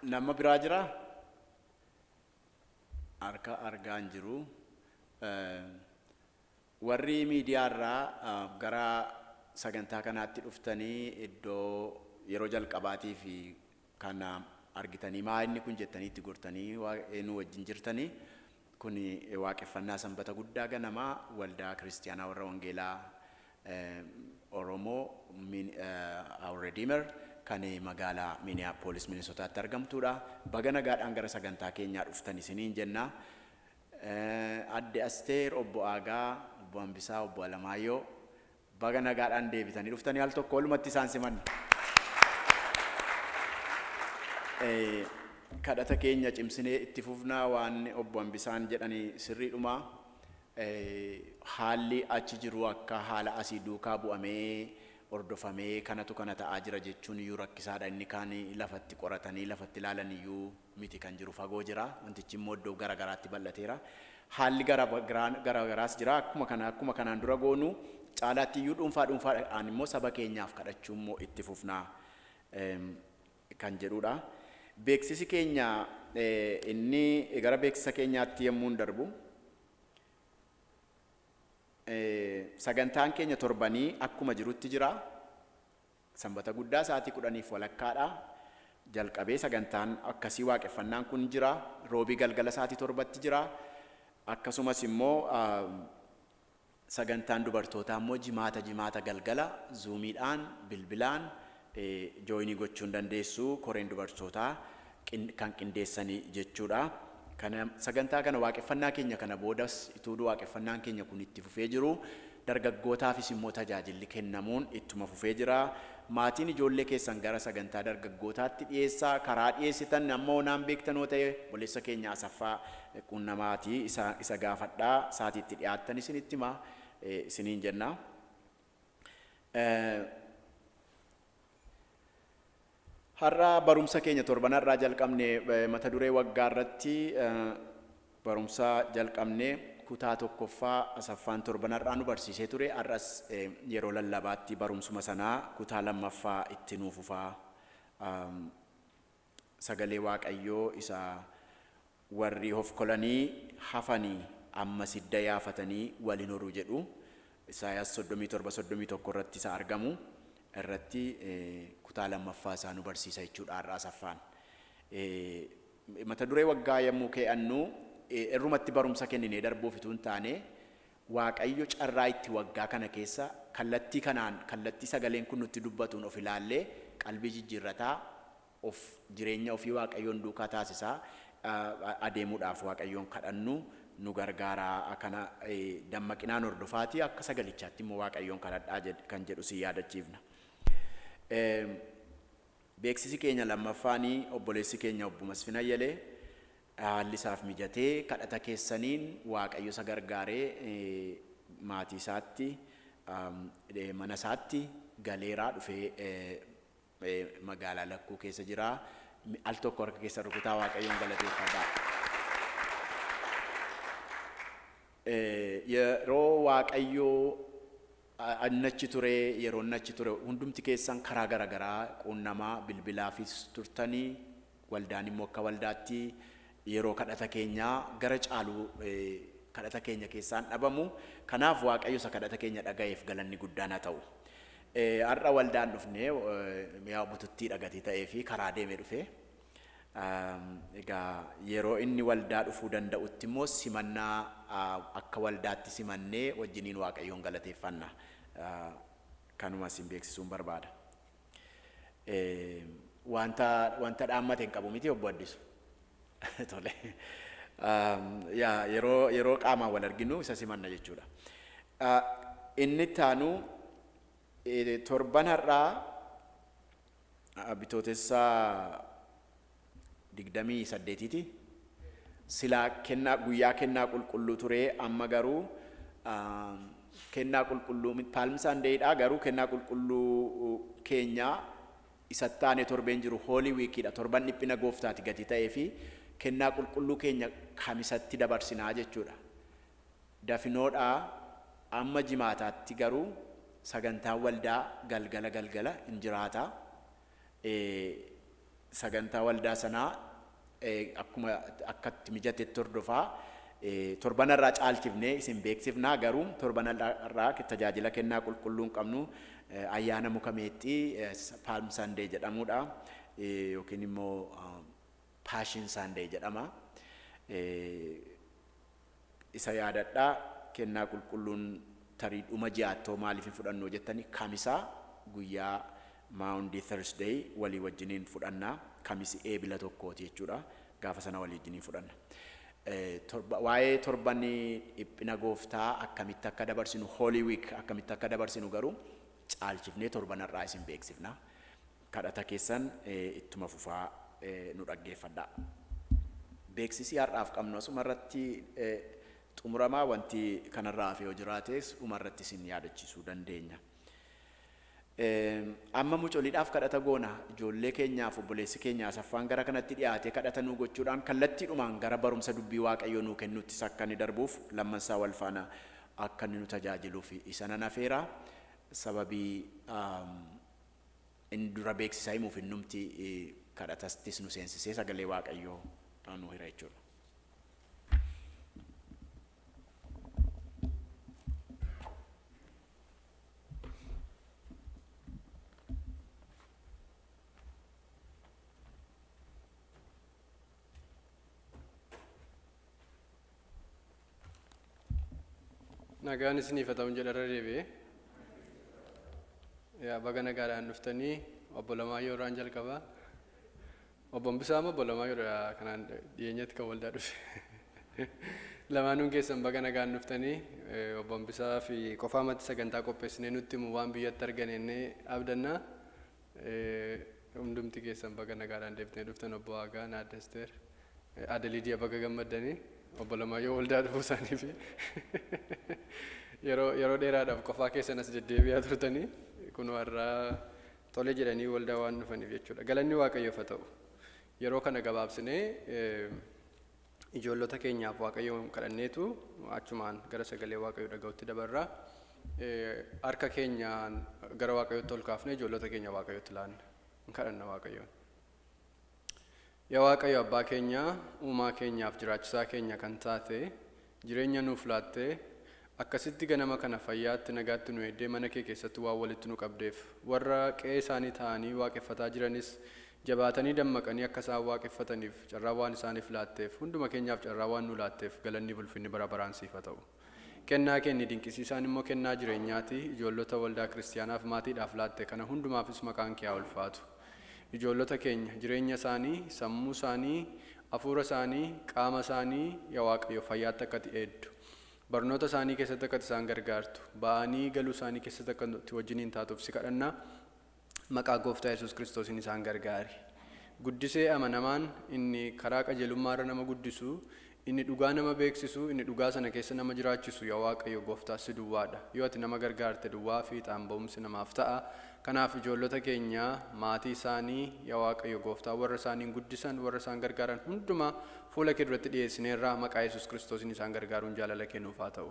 Nama biraa jira? Harka argaa hin jiru. Warri miidiyaa irraa gara sagantaa kanaatti dhuftanii iddoo yeroo jalqabaatii fi kan argitanii maa inni kun jettanii itti gortanii nu wajjin jirtanii kun waaqeffannaa sanbata guddaa ganamaa waldaa kiristiyaanaa warra wangeelaa Oromoo Our Redeemer kan magaalaa Minneapolis Minnesotaatti argamtuudha. Baga nagaadhaan gara sagantaa keenyaa dhuftan isiniin jenna. Adde Asteer, Obbo Aagaa, Obbo Hambisaa, Obbo Alamaayyoo baga nagaadhaan deebitanii dhuftanii al tokko olumatti isaan simanna. Kadhata keenya cimsinee itti fufnaa waan Obbo Hambisaan jedhanii sirriidhuma. Haalli achi jiru akka haala asii duukaa bu'amee ordofamee kanatu kana ta'aa jira jechuun iyyuu rakkisaadha. Inni kaan lafatti qoratanii lafatti ilaalan iyyuu miti kan jiru fagoo jira. Wantichi immoo iddoo garagaraatti bal'ateera. Haalli garagaraas jira. Akkuma kanaan dura goonu caalaatti iyyuu dhuunfaadhaan immoo saba keenyaaf kadhachuu immoo itti fufnaa kan jedhudha. Beeksisi keenya inni gara beeksisa keenyaatti yommuu darbu sagantaan keenya torbanii akkuma jirutti jira. Sanbata guddaa sa'aatii 10 walakkaadha. Jalqabee sagantaan akkasii waaqeffannaan kun jira. Roobii galgala sa'aatii 7tti jira. Akkasumas immoo sagantaan dubartootaa immoo jimaata galgala zuumiidhaan bilbilaan jooyinii gochuun dandeessu. Koreen dubartootaa kan qindeessanii jechuudha. Sagantaa kana waaqeffannaa keenya kana boodas ituu waaqeffannaan keenya kun itti fufee jiru dargaggootaafis immoo tajaajilli kennamuun ittuma fufee jira. Maatiin ijoollee keessan gara sagantaa dargaggootaatti dhiyeessaa. Karaa dhiyeessitan amma onaan beektanoo ta'e boleessa keenya Asaffaa Qunnamaatii isa gaafadhaa saatiitti dhiyaattan isinitti himaa isiniin jenna. Har'a barumsa keenya torbanarraa jalqabne mata duree waggaa irratti barumsa jalqabne kutaa tokkoffaa Asaffaan torbanarraa nu barsiisee ture. Har'as yeroo lallabaatti barumsuma sanaa kutaa lammaffaa itti nuuf fufaa sagalee Waaqayyoo isa warri of kolanii hafanii ammas hidda yaafatanii waliin horuu jedhu Isaayaas 37:31 irratti isa argamu irratti kutaa lammaffaa isaa nu barsiisa jechuudha har'a Asaffaan. Mata duree waggaa yommuu kee'annu irrumatti barumsa kenninee darbuuf utuu hin taane Waaqayyo carraa itti waggaa kana keessa kallattii sagaleen kun nutti dubbatuun of ilaallee qalbii jijjiirrataa of jireenya ofii Waaqayyoon duukaa taasisaa adeemuudhaaf Waaqayyoon kadhannu nu gargaaraa. Kana dammaqinaan hordofaatii akka sagalichaatti immoo Waaqayyoon kadhadhaa kan jedhu si yaadachiifna. Beeksisi keenya lammaffaanii obboleessi keenya Obbo Masfin Ayyalee haalli isaaf mijatee kadhata keessaniin Waaqayyo isa gargaaree maatii isaatti mana isaatti galeeraa dhufee magaalaa Lakkuu keessa jira. Al tokko harka keessa rukutaa Waaqayyoon galateeffadhaa. Yeroo Waaqayyoo annachi ture yeroo annachi ture hundumti keessan karaa garagaraa quunnamaa bilbilaafis turtanii waldaan immoo akka waldaatti yeroo kadhata keenyaa gara caaluu kadhata keenya keessaan dhabamu. Kanaaf Waaqayyo isa kadhata keenya dhagayeef galanni guddaan haa ta'u. Har'a waldaan dhufnee yaa bututtii dhagatii ta'ee fi karaa deemee dhufee egaa yeroo inni waldaa dhufuu danda'utti immoo simannaa akka waldaatti simannee wajjiniin Waaqayyoon galateeffanna. Kanuma isin beeksisuun barbaada. Wanta dhaammate hin qabu miti Obbo Addisu. Tole. Yeroo qaamaan wal arginu isa simanna jechuudha. Inni taanu torban har'aa bitootessaa 28ti. Silaa guyyaa kennaa qulqulluu ture. Amma garuu kennaa qulqulluu Palm Sunday'dha. Garuu kennaa qulqulluu keenya isatti aanee torbeen jiru Holy Week'dha. Torban dhiphina gooftaati gati ta'ee fi kennaa qulqulluu keenya kamisatti dabarsinaa jechuudha. Dafinoodhaa amma jimaataatti garuu sagantaan waldaa galgala hin jiraata. sagantaa waldaa sanaa akkuma akkatti mijatetti hordofaa torbanarraa caalchifnee isin beeksifnaa garuu torbanarraa tajaajila kennaa qulqulluun qabnu ayyaana muka meexxii Palm Sunday jedhamudha yookiin immoo Passion Sunday jedhama. Isa yaadadhaa kennaa qulqulluun tarii dhuma ji'aattoo maaliif hin fudhannu jettanii kamisaa guyyaa Maundy Thursday walii wajjiniin fudhannaa kamisi eebila tokkooti jechuudha gaafa sana walii wajjiniin fudhanna. Waa'ee torbanii dhiphina gooftaa akkamitti akka dabarsinu Holy Week akkamitti akka dabarsinu garuu caalchifnee torbanarraa isin beeksifna. Kadhata keessan ittuma fufaa nu dhaggeeffadhaa. Beeksisi har'aaf qabnu asumarratti xumuramaa wanti kanarraa hafee yoo jiraates dhumarratti isin yaadachiisuu dandeenya. Amma mucoliidhaaf kadhata goona ijoollee keenyaaf obboleessi keenyaa Asaffaan gara kanatti dhiyaatee kadhata nuu gochuudhaan kallattiidhumaan gara barumsa dubbii Waaqayyoo nuu kennuttis akka inni darbuuf lammansaa wal faana akka inni nu tajaajiluuf isa nan afeera. Sababii inni dura beeksisaa himuuf innumti kadhatastis nu seensisee sagalee Waaqayyoo nu hira jechuudha. Nagaan isiniif haa ta'u jedharra deebi'ee baga nagaadhaan dhuftanii obbo Lamaayyoo irraan jalqabaa. Obboon Bisaa moo obbo Lamaayyoo kanaan dhiyeenyatti kan waldaa dhufe. Lamaanuun keessan baga nagaan dhuftanii obboon Bisaa fi qofaamatti sagantaa qopheessinee nutti himu waan biyyatti arganne abdannaa. Hundumti keessan baga nagaadhaan deebitanii dhuftan obbo Waagaan, Aadde Esteer, Aadde Liidiyaa baga gammaddanii obbo Lamaayyoo waldaa dhufuu isaanii fi yeroo dheeraadhaaf qofaa keessan as deddeebi'aa turtanii kun warra tole jedhanii waldaa waan dhufaniif jechuudha. Galanni Waaqayyoof haa ta'u. Yeroo kana gabaabsinee ijoollota keenyaaf Waaqayyoon kadhanneetu achumaan gara sagalee Waaqayyoo dhaga'utti dabarraa. Harka keenyaan gara Waaqayyootti ol kaafnee ijoollota keenya Waaqayyootti laanna. Kadhanna Waaqayyoon. Yaa Waaqayyo abbaa keenya uumaa keenyaaf jiraachisaa keenya kan taate jireenya nuuf laattee akkasitti ganama kana fayyaatti nagaatti nu eeddee mana kee keessatti waan walitti nu qabdeef warra qe'ee isaanii ta'anii waaqeffataa jiranis jabaatanii dammaqanii akka isaan waaqeffataniif carraa waan isaaniif laatteef hunduma keenyaaf carraa waan nu laatteef galanni bulfinni bara baraan siif haa ta'u. Kennaa keenya dinqisiisaan immoo kennaa jireenyaati ijoollota waldaa kiristaanaaf maatiidhaaf laatte kana hundumaafis maqaan kee haa ulfaatu. Ijoollota keenya jireenya isaanii, sammuu isaanii, hafuura isaanii, qaama isaanii yaa Waaqayyo fayyaatti akka eeddu. Barnoota isaanii keessatti akka isaan gargaartu. Ba'anii galuu isaanii keessatti akka itti wajjiniin taatuuf si kadhanna. Maqaa Gooftaa Yesuus Kiristoosiin isaan gargaari. Guddisee amanamaan inni karaa qajeelummaarra nama guddisu, inni dhugaa nama beeksisu, inni dhugaa sana keessa nama jiraachisu yaa Waaqayyo Gooftaa si duwwaadha. Yoo ati nama gargaarte duwwaa fi ba'umsi namaaf ta'a. Kanaaf ijoollota keenya maatii isaanii yaa Waaqayyo Gooftaa warra isaaniin guddisan warra isaan gargaaran hundumaa fuula kee duratti dhiyeessineerraa maqaa Yesuus Kiristoosiin isaan gargaaruun jaalala kennuuf haa ta'u.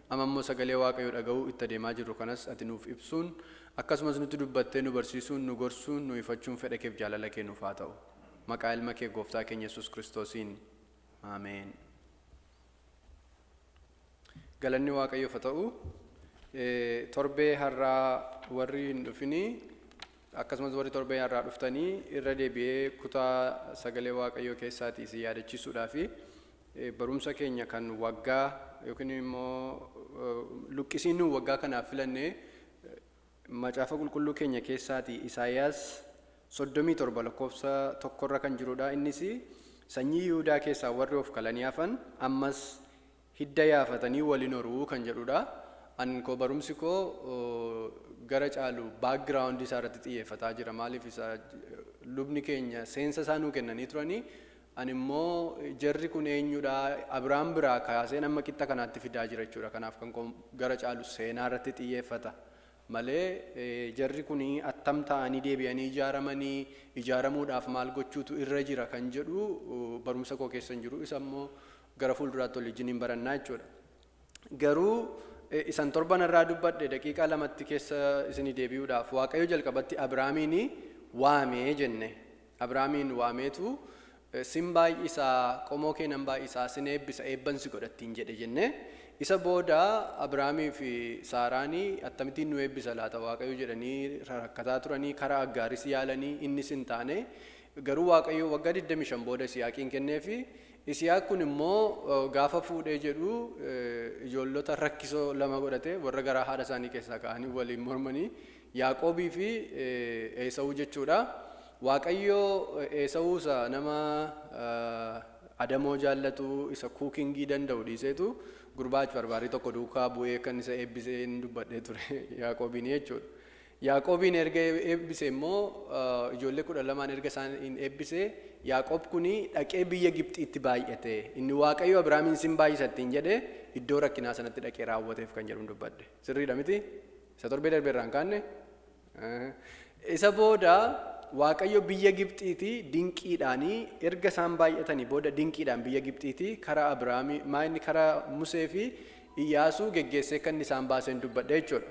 Amma immoo sagalee Waaqayyoo dhaga'uu itti adeemaa jirru kanas ati nuuf ibsuun akkasumas nutti dubbattee nu barsiisuun nu gorsuun nu ifachuun fedha keef jaalala kennuuf haa ta'u. Maqaa ilma kee Gooftaa keenya Yesuus Kiristoosiin. Ameen. Galanni Waaqayyoof haa ta'u. Torbee har'aa warri hin dhufinii akkasumas warri torbee har'aa dhuftanii irra deebi'ee kutaa sagalee Waaqayyoo keessaatii isin yaadachiisuudhaa fi barumsa keenya kan waggaa yookiin immoo luqqisiin nu waggaa kanaaf filannee macaafa qulqulluu keenya keessaatii Isaayyaas 37 lakkoofsa 1 kan jirudha. Innis sanyii Yihuudaa keessaa warri of kalanii hafan ammas hidda yaafatanii waliin horuu kan jedhudha. Ani koo barumsi koo gara caalu background isaa irratti xiyyeeffataa jira. Maaliif isa lubni keenya seensa isaa nuu kennanii turanii ani immoo jarri kun eenyudha Abrahaam biraa kaasee nama qixa kanaatti fidaa jira jechuudha. Kanaaf kan koo gara caalu seenaa irratti xiyyeeffata malee jarri kun attam ta'anii deebi'anii ijaaramuudhaaf maal gochuutu irra jira kan jedhu barumsa koo keessa hin jiru. Isa immoo gara fuulduraatti ol ijjiniin barannaa jechuudha. Garuu isan torban irraa dubbadhe daqiiqaa lamatti keessa isinii deebi'uudhaaf Waaqayyo jalqabatti Abrahaamiin waamee jenne. Abrahaamiin waameetu sin baay'isaa qomoo kee nan baay'isaa sin eebbisa eebbansi godhattiin jedhe jennee isa booda Abrahaamii fi Saaraanii akkamittiin nu eebbisa laata Waaqayyo jedhanii rakkataa turanii karaa Aggaaris yaalanii innis hin taane garuu Waaqayyo waggaa 25 booda Isiyaaqiin kenneefi Isiyaaq kun immoo gaafa fuudhee jedhu ijoollota rakkisoo lama godhate warra garaa haadha isaanii keessaa ka'anii waliin mormanii Yaaqoobii fi Esawu jechuudha. Waaqayyo Esawuusa nama adamoo jaallatu isa kuukingii danda'u dhiiseetu gurbaachi barbaarii tokko duukaa bu'ee kan isa eebbisee hin dubbadhee ture Yaaqoobiin jechuudha. Yaaqoobiin erga eebbise immoo ijoollee 12 erga isaan eebbise Yaaqoob kuni dhaqee biyya Gibxiitti baay'ate inni Waaqayyo Abrahaamiin sin baay'isattiin jedhee iddoo rakkinaa sanatti dhaqee raawwateef kan jedhu dubbadhe sirriidha miti isa torbee darbeerraan kaanne isa booda Waaqayyo biyya Gibxiitti dinqiidhaanii erga isaan baay'atanii booda dinqiidhaan biyya Gibxiitti karaa Abrahaamii maayinni karaa Musee fi Iyyaasuu geggeessee kan isaan baaseen dubbadhe jechuudha.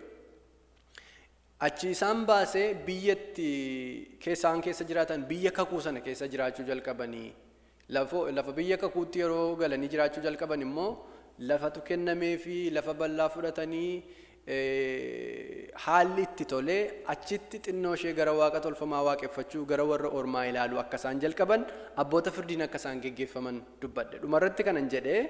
Achi isaan baasee biyyatti keessaan keessa jiraatan biyya kakuu sana keessa jiraachuu jalqabanii lafa biyya kakuutti yeroo galanii jiraachuu jalqaban immoo lafatu kennamee fi lafa bal'aa fudhatanii haalli itti tolee achitti xinnoo ishee gara waaqa tolfamaa waaqeffachuu gara warra ormaa ilaaluu akka isaan jalqaban abboota firdiin akka isaan geggeeffaman dubbadhe dhumarratti kanan jedhee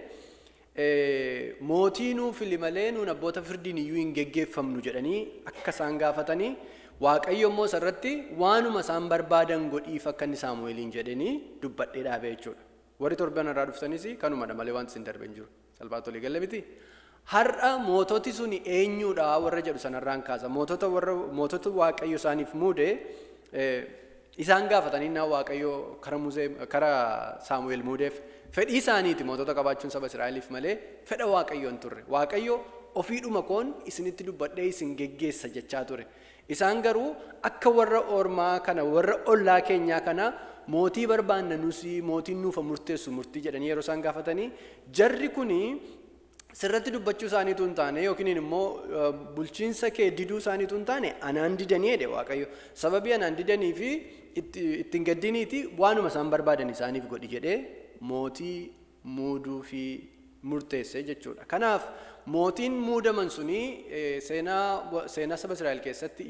mootii nuu fili malee nuun abboota firdiin iyyuu hin geggeeffamnu jedhanii akka isaan gaafatanii Waaqayyo immoo sarratti waanuma isaan barbaadan godhiif akka inni Saamu'eeliin jedhanii dubbadhee dhaabee jechuudha. Warri torban irraa dhuftanis kanumadha malee wanti isin darbee hin jiru. Salphaatti olii galle miti. Har'a moototi suni eenyuudha warra jedhu sanarraan kaasa. Mootota Waaqayyo isaaniif muude isaan gaafatanii naa Waaqayyo karaa Saamu'eel muudeef fedhii isaaniiti mootota qabaachuun saba Israa'eliif malee fedha Waaqayyo hin turre. Waaqayyo ofiidhuma koon isinitti dubbadhee isin geggeessa jechaa ture. Isaan garuu akka warra ormaa kana warra ollaa keenyaa kana mootii barbaanna nusi mootiin nuuf murteessu murtii jedhanii yeroo isaan gaafatanii jarri kuni sirratti dubbachuu isaaniitu hin taane yookiin immoo bulchiinsa kee diduu isaaniitu hin taane anaan didanii jedhe Waaqayyo sababii anaan didanii fi ittiin gaddiniiti waanuma isaan barbaadan isaaniif godhi jedhee mootii muuduu fi murteesse jechuudha. Kanaaf mootiin muudaman suni seenaa saba Israa'el keessatti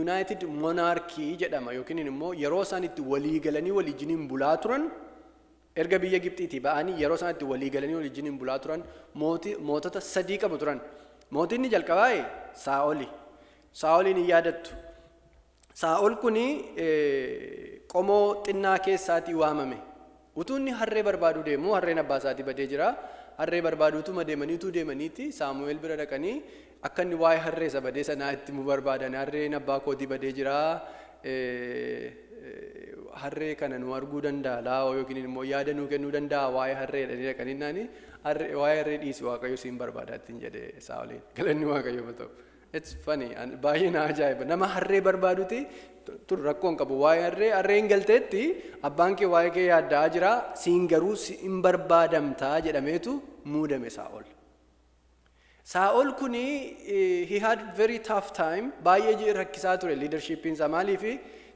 United Monarchy jedhama yookiin immoo yeroo isaan itti walii galanii waliin bulaa turan erga biyya Gibxiitii ba'anii yeroo isaan itti walii galanii waliin bulaa turan mootota 3 qabu turan. Mootiin ni jalqabaa Saa'oli. Saa'oliin hin yaadattu. Saa'ol kuni qomoo xinnaa keessaatii waamame. Utuunni harree barbaaduu deemu harreen abbaa isaatii badee jira. Harree barbaaduutuma deemaniiti Saamu'eel bira dhaqanii akka inni waa'ee harree isa badee sanaa itti mu barbaadan harreen abbaa kootii badee jira harree kana nu arguu danda'a laa'oo yookiin immoo yaada nuu kennuu danda'a waa'ee harree dhanii dhaqanii naani waa'ee harree dhiisi Waaqayyo siin barbaada ittiin jedhe Saa'oliin galanni Waaqayyo ta'u. It's funny baay'ee na ajaa'iba nama harree barbaaduti tur rakkoon qabu waa'ee harreen galteetti abbaan kee waa'ee kee yaaddaa jira siin garuu hin barbaadamtaa jedhameetu muudame Saa'ol. Saa'ol kuni he had very tough time baay'ee rakkisaa ture leadershippiin isaa maaliif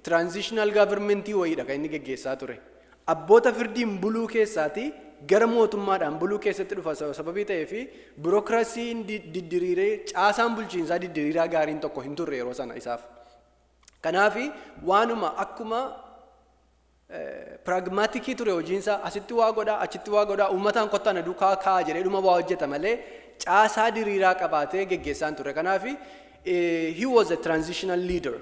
transitional governmentii wayiidha kan inni geggeessaa ture. Abboota firdiin buluu keessaati gara mootummaadhaan buluu keessatti dhufa sababii ta'eef birookiraasiin diddiriiree caasaan bulchiinsaa diddiriiraa gaariin tokko hin turre yeroo sana isaaf. Kanaaf waanuma akkuma pragmaatikii ture hojiinsaa asitti waa godhaa achitti waa godhaa uummataan kottaa na duukaa kaa jedhee dhuma waa hojjeta malee caasaa diriiraa qabaatee geggeessaan ture. Kanaaf he was a transitional leader.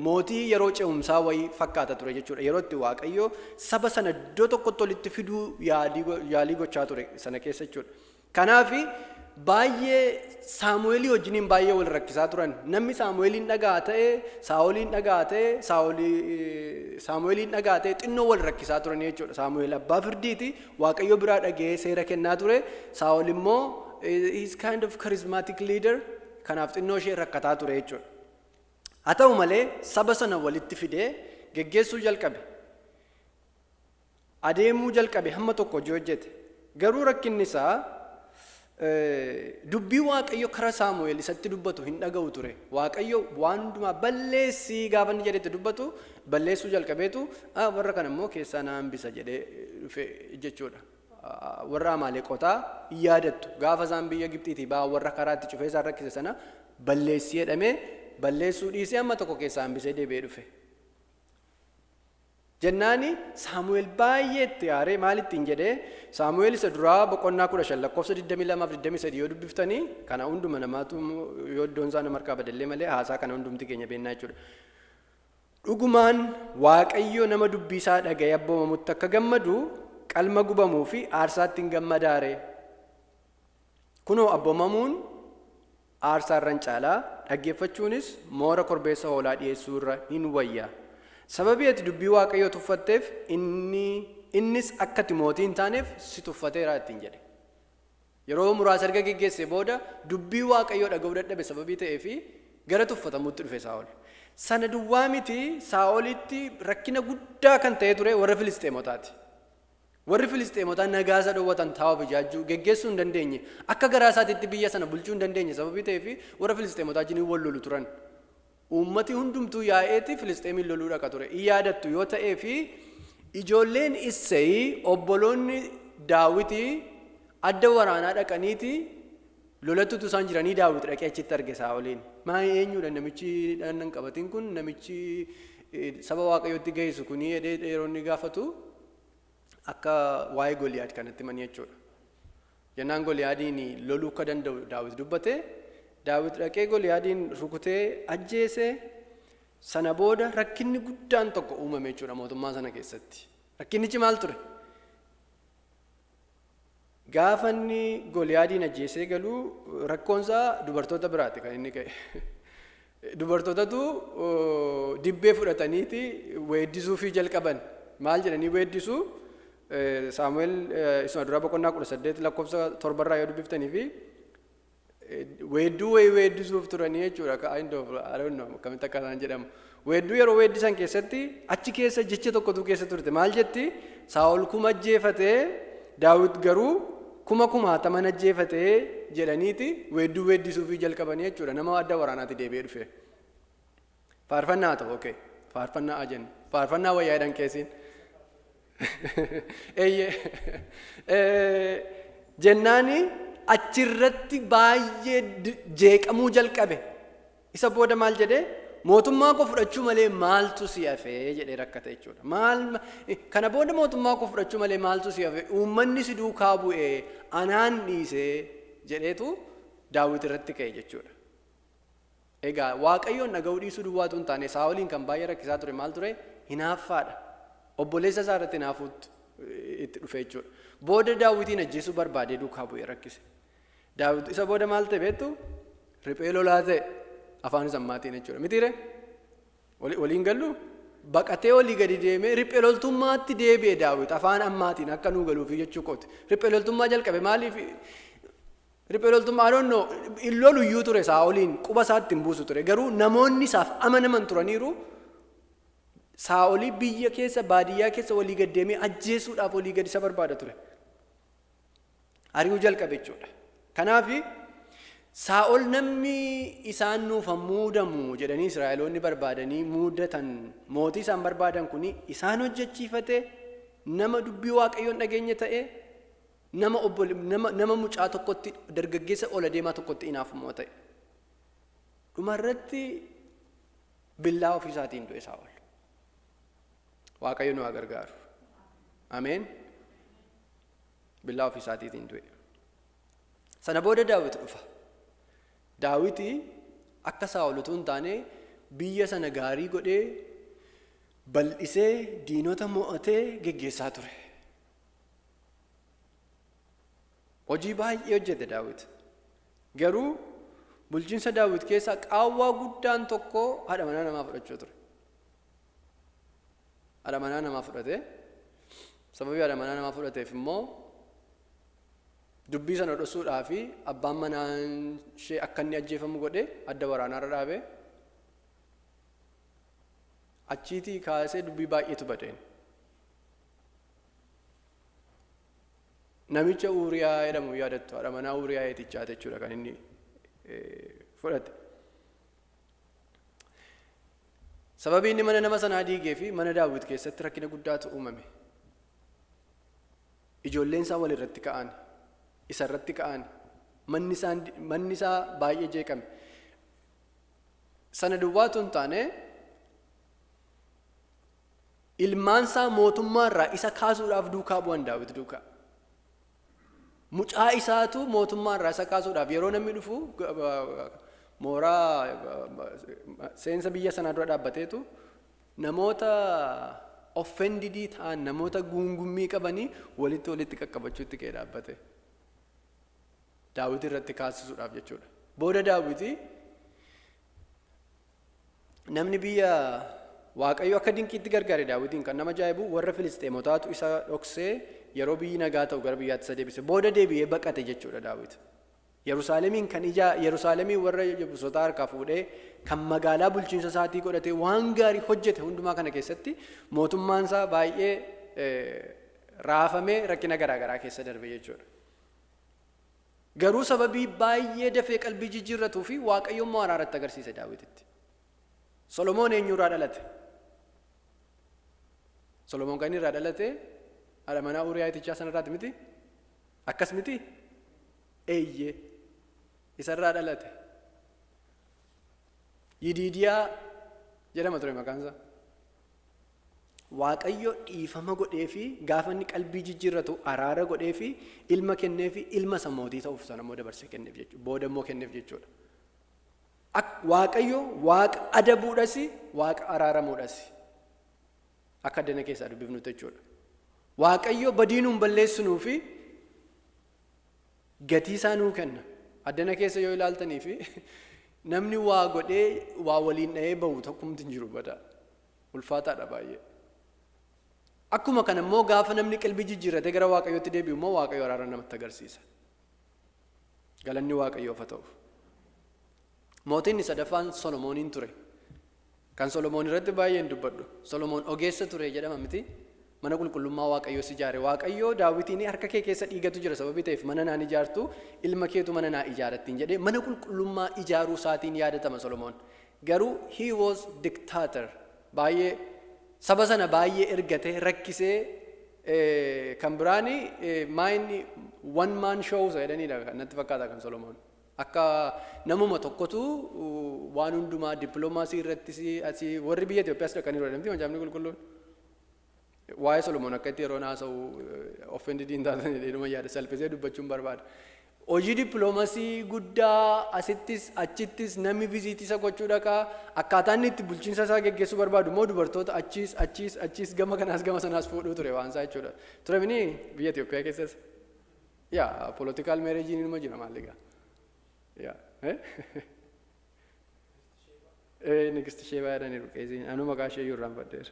Mootii yeroo ce'umsaa wayii fakkaata ture jechuudha. Yeroo itti Waaqayyo saba sana iddoo tokkotti walitti fiduu yaalii gochaa ture sana keessa jechuudha. Kanaaf baay'ee Saamu'eelii wajjiniin baay'ee wal rakkisaa turan. Namni Saamu'eeliin dhagaa ta'e, Saa'oliin dhagaa ta'e, Saamu'eeliin dhagaa ta'e xinnoo wal rakkisaa turan jechuudha. Saamu'eel abbaa firdiiti Waaqayyo biraa dhagee seera kennaa ture. Saa'ol immoo is kind of charismatic leader kanaaf xinnoo ishee rakkataa ture jechuudha. Haa ta'u malee saba sana walitti fidee geggeessuu jalqabe. Adeemuu jalqabe hamma tokko hojjete. Garuu rakkinni isaa dubbii waaqayyo karaa Saamu'eel isatti dubbatu hin dhaga'u ture. Waaqayyo waan hundumaa balleessii gaafa inni jedhetti dubbatu balleessuu jalqabeetu warra kana immoo keessaa na hambisa jedhee dhufe jechuudha. Warra Amaaleqotaa yaadattu gaafa isaan biyya Gibxiitii ba'an warra karaatti cufee isaan rakkise sana balleessii jedhamee balleessuu dhiisee amma tokko keessaa hambisee deebi'ee dhufe. Jennaani Saamu'eel baay'ee itti aaree maal ittiin jedhee Saamu'eel isa duraa boqonnaa 15 lakkoofsa 22-23 yoo dubbiftanii kana hunduma namaatu yoo iddoon isaa nama harkaa badallee malee haasaa kana hundumti keenya beennaa jechuudha. Dhugumaan Waaqayyo nama dubbii isaa dhaga'ee abboomamutti akka gammadu qalma gubamuu fi aarsaatti hin gammadaare. Kunoo abboomamuun aarsaa irra caalaa dhaggeeffachuunis moora korbeessa hoolaa dhiyeessuu irra hin wayya. Sababii ati dubbii Waaqayyoo tuffatteef innis akka ati mootii hin taaneef si tuffateera ittiin jedhe. Yeroo muraasa erga geggeessee booda dubbii Waaqayyoo dhaga'uu dadhabe sababii ta'eef gara tuffatamuutti dhufe Saa'ol. Sana duwwaa miti Saa'olitti rakkina guddaa kan ta'e ture warra Filisxeemotaati. Warri Filisxeemotaa nagaasa dhoowwatan taa'uuf ijaajjuu geggeessuu hin dandeenye akka garaa isaatiitti biyya sana bulchuu hin dandeenye sababii ta'eef warra Filisxeemotaa wajjin wal lolu turan. Uummati hundumtuu yaa'eeti Filisxeemiin loluu dhaqa ture. Iyyadattu yoo ta'ee fi ijoolleen Isseey obboloonni Daawitii adda waraanaa dhaqaniiti lolattutu isaan jiranii Daawit dhaqee achitti arge Saa'oliin. Maa eenyudha namichi dhaannan qabatiin kun namichi saba Waaqayyootti geessu kuni jedhee yeroo inni gaafatu akka waa'ee Goliyaad kanatti himanii jechuudha. Jennaan Goliyaadiin loluu akka danda'u Daawit dubbate. Daawit dhaqee Goliyaadiin rukutee ajjeese. Sana booda rakkinni guddaan tokko uumame jechuudha mootummaa sana keessatti. Rakkinnichi maal ture? Gaafa inni Goliyaadiin ajjeesee galuu rakkoonsaa dubartoota biraati kan inni ka'e. Dubartootatu dibbee fudhataniiti weeddisuufii jalqaban. Maal jedhanii weeddisuu? Saamu'eel isuma duraa boqonnaa 18 lakkoofsa 7 yoo dubbiftanii fi weedduu weeddisuuf turanii jechuudha. Akkamitti akka isaan jedhamu. Weedduu yeroo weeddisan keessatti achi keessa jecha tokkotu keessa turte. Maal jetti? Saa'ol 1000 ajjeefatee Daawit garuu 10,000 ajjeefatee jedhaniiti weedduu weeddisuufii jalqabanii jechuudha. Nama adda waraanaatti deebi'ee dhufe. Faarfannaa ta'u okay. Faarfannaa jennu. Faarfannaa wayyaa jedhan keessiin. Jennaani achirratti baay'ee jeeqamuu jalqabe. Isa booda maal jedhee mootummaa koo fudhachuu malee maaltu si hafee jedhee rakkate jechuudha. Kana booda mootummaa koo fudhachuu malee maaltu si hafee uummanni si duukaa bu'ee anaan dhiisee jedheetu Daawit irratti ka'e jechuudha. Egaa Waaqayyoon dhaga'uu dhiisuu duwwaatu hin taane Saa'oliin kan baay'ee rakkisaa ture maal ture? Hinaaffaadha. Obboleessa isaa irratti hinaafuutti itti dhufe jechuudha. Booda Daawitiin ajjeesuu barbaadee duukaa bu'ee rakkise. Daawit isa booda maal ta'e beektu? Riphee lolaa ta'e afaan sammaatiin jechuudha. Mitiire? Waliin gallu baqatee olii gadi deemee riphee loltummaatti deebi'e Daawit afaan ammaatiin akka nuu galuufi jechuu kooti. Riphee loltummaa jalqabe maaliif? Riphee loltummaa adoonnoo loluyyuu ture Saa'oliin quba isaatti hin buusu ture. Garuu namoonni isaaf amanaman turaniiru Saa'olii biyya keessa baadiyyaa keessa walii gad deemee ajjeesuudhaaf walii gad isa barbaada ture. Ari'uu jalqabe jechuudha. Kanaaf Saa'ol namni isaan nuuf muudamu jedhanii Israa'eloonni barbaadanii muudatan mootii isaan barbaadan kuni isaan hojjechiifate nama dubbii Waaqayyoon dhageenye ta'e nama mucaa tokkotti dargaggeessa ola deemaa tokkotti inaafamoo ta'e. Dhumarratti billaa ofiisaatiin du'e Saa'ol. Waaqayyo nu haa gargaaru. Ameen. Billaa ofiisaatiin du'e. Sana booda Daawit dhufa. Daawiti akka Saa'ol utuu hin taane biyya sana gaarii godhee bal'isee diinota mo'atee geggeessaa ture. Hojii baay'ee hojjete Daawit. Garuu bulchiinsa Daawit keessaa qaawwaa guddaan tokko haadha manaa namaa fudhachuu ture. Haadha manaa namaa fudhate. Sababii haadha manaa namaa fudhateef immoo dubbii sana dhoksuudhaaf abbaan manaa ishee akka inni ajjeefamu godhe adda waraanaarra dhaabe. Achiitii kaasee dubbii baay'eetu badeen. namicha Uuriyaa jedhamu yaadattu haadha manaa Uuriyaa eetichaa jechuudha kan inni fudhate. Sababii inni mana nama sanaa diigee fi mana Daawit keessatti rakkina guddaatu uumame. Ijoolleen isaa walirratti ka'an, isarratti ka'an, manni isaa baay'ee jeeqame. Sana duwwaatu hin taane ilmaan isaa mootummaarraa isa kaasuudhaaf duukaa bu'an Daawit duukaa. Mucaa isaatu mootummaarraa isa kaasuudhaaf yeroo namni dhufu mooraa seensa biyya sanaa dura dhaabbateetu namoota offendidii ta'an namoota guungummii qabanii walitti qaqqabachuutti ka'ee dhaabbate. Daawit irratti kaasisuudhaaf jechuudha. Booda Daawiti namni biyya Waaqayyo akka dinqiitti gargaare Daawitiin kan nama ajaa'ibu warra Filisxeemotaatu isa dhoksee yeroo biyyi nagaa ta'u gara biyyaatti isa deebise. Booda deebi'ee baqate jechuudha Daawit. Yerusaalemii warra Yebuusotaa harkaa fuudhee kan magaalaa bulchiinsa isaatii godhatee waan gaarii hojjete hundumaa kana keessatti mootummaan isaa baay'ee raafamee rakkina garaagaraa keessa darbe jechuudha. Garuu sababii baay'ee dafee qalbii jijjiirratuu fi Waaqayyo immoo araaratti agarsiise Daawititti. Solomoon eenyurraa dhalate? Solomoon kan irraa dhalate haadha manaa Uuriyaa eetichaa sanarraati miti? Akkas miti? Eeyyee isarraa dhalate. Yidiidiyaa jedhama ture maqaan isaa. Waaqayyo dhiifama godhee fi gaafa inni qalbii jijjiirratu araara godhee fi ilma kennee fi ilma isa mootii ta'uuf sana immoo dabarsee kenneef jechuudha. Booda immoo kenneef jechuudha. Waaqayyo waaqa adabuudhas waaqa araaramuudhas akka addana keessaa dubbifnutti jechuudha. Waaqayyo badii nuun balleessinuu fi gatii isaa nuu kenna. Addana keessa yoo ilaaltanii fi namni waa godhee waa waliin dha'ee bahu tokkumti hin jiru badaa. Ulfaataadha baay'ee. Akkuma kana immoo gaafa namni qalbii jijjiirratee gara Waaqayyootti deebi'u immoo Waaqayyo araara namatti agarsiisa. Galanni Waaqayyoof haa ta'u. Mootiin sadaffaan Solomooniin ture. Kan Solomoon irratti baay'ee hin dubbadhu. Solomoon ogeessa ture jedhama miti. Mana qulqullummaa Waaqayyoos ijaare. Waaqayyo Daawitiin harka kee keessa dhiigatu jira sababii ta'eef mana naan ijaartu ilma keetu mana naa ijaarattiin jedhee mana qulqullummaa ijaaruu isaatiin yaadatama Solomoon. Garuu he was dictator. Baay'ee saba sana baay'ee ergatee rakkisee kan biraani maayinni one man shows jedhaniidha natti fakkaata kan Solomoon. Akka namuma tokkotu waan hundumaa dippiloomaasii irrattis asii warri biyya Itoophiyaas dhaqanii jedhamti macaafni qulqulluun. Waa'ee Solomoon akka itti yeroo haasa'u offendidii hin taatan jedhuma yaada salphisee dubbachuun barbaada. Hojii dippiloomaasii guddaa asittis achittis namni viziitisa gochuu dhaqaa akkaataan itti bulchiinsa isaa geggeessuu barbaadu immoo dubartoota achiis gama kanaas gama sanaas fuudhuu ture waan isaa jechuudha. Ture mini biyya Itoophiyaa keessas yaa poolitikaal meereejiin ilma jira maalligaa. yaa Nigisti Sheebaa jedhaniiru qeesiin anuu maqaa ishee iyyuu irraanfadheera.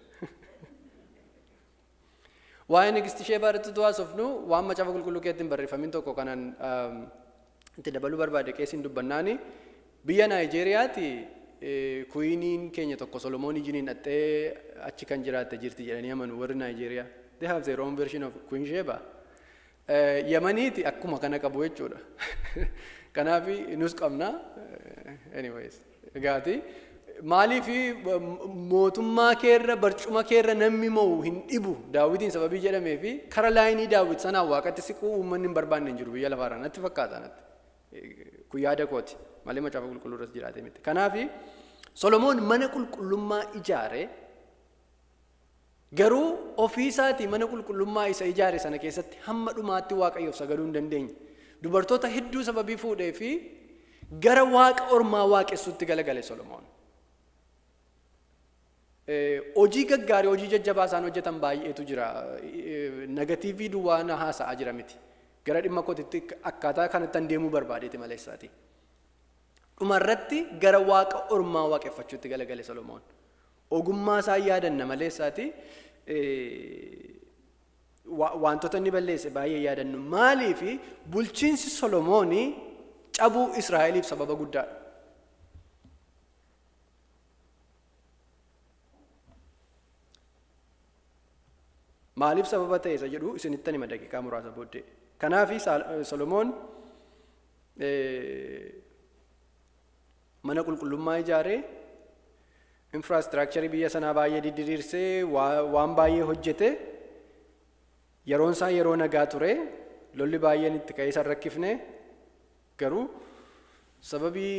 Waa'ee Nigisti Sheebaa irratti haasofnu waan macaafa qulqulluu keessatti hin barreeffamin tokko kanaan itti dabaluu barbaade qeesiin dubbannaani biyya Naayijeeriyaatti kuyiiniin keenya tokko Solomoon ijiniin dhattee achi kan jiraatte jirti jedhanii amanu warri Naayijeeriyaa. They have their own version of Queen Sheba. Yamaniiti akkuma kana qabu jechuudha. Kanaaf nus qabna. Anyways, egaati maaliif mootummaa keerra barcuma keerra namni moo hin dhibu Daawitiin sababii jedhamee fi kara laayinii Daawit sanaa waaqatti siquu uummanni hin barbaanne hin jiru biyya lafaarraa natti fakkaata natti. Kun yaada kooti malee macaafa qulqulluu irratti jiraate miti. Kanaaf Solomoon mana qulqullummaa ijaare garuu ofii isaatii mana qulqullummaa isa ijaare sana keessatti hamma dhumaatti Waaqayyoof sagaduu hin dandeenye. Dubartoota hedduu sababii fuudhee fi gara waaqa ormaa waaqessuutti galagale Solomoon. Hojii gaggaarii hojii jajjabaa isaan hojjetan baay'eetu jira. Negatiivii duwwaa na haasa'aa jira miti. Gara dhimma kootitti akkaataa kanatti deemuu barbaadeeti malee isaati. Dhumarratti gara waaqa ormaa waaqeffachuutti galagale Solomoon. Ogummaa isaa yaadanna malee isaati wantoota inni balleesse baay'ee yaadannu. Maaliif bulchiinsi Solomoonii cabuu Israa'eliif sababa guddaadha. Maaliif sababa ta'e isa jedhu isinitti hima daqiiqaa muraasa booddee. Kanaafi Solomoon mana qulqullummaa ijaaree infraastiraakcharii biyya sanaa baay'ee didiriirsee waan baay'ee hojjete. Yeroon isaa yeroo nagaa ture, lolli baay'een itti ka'ee isa rakkifne, garuu sababii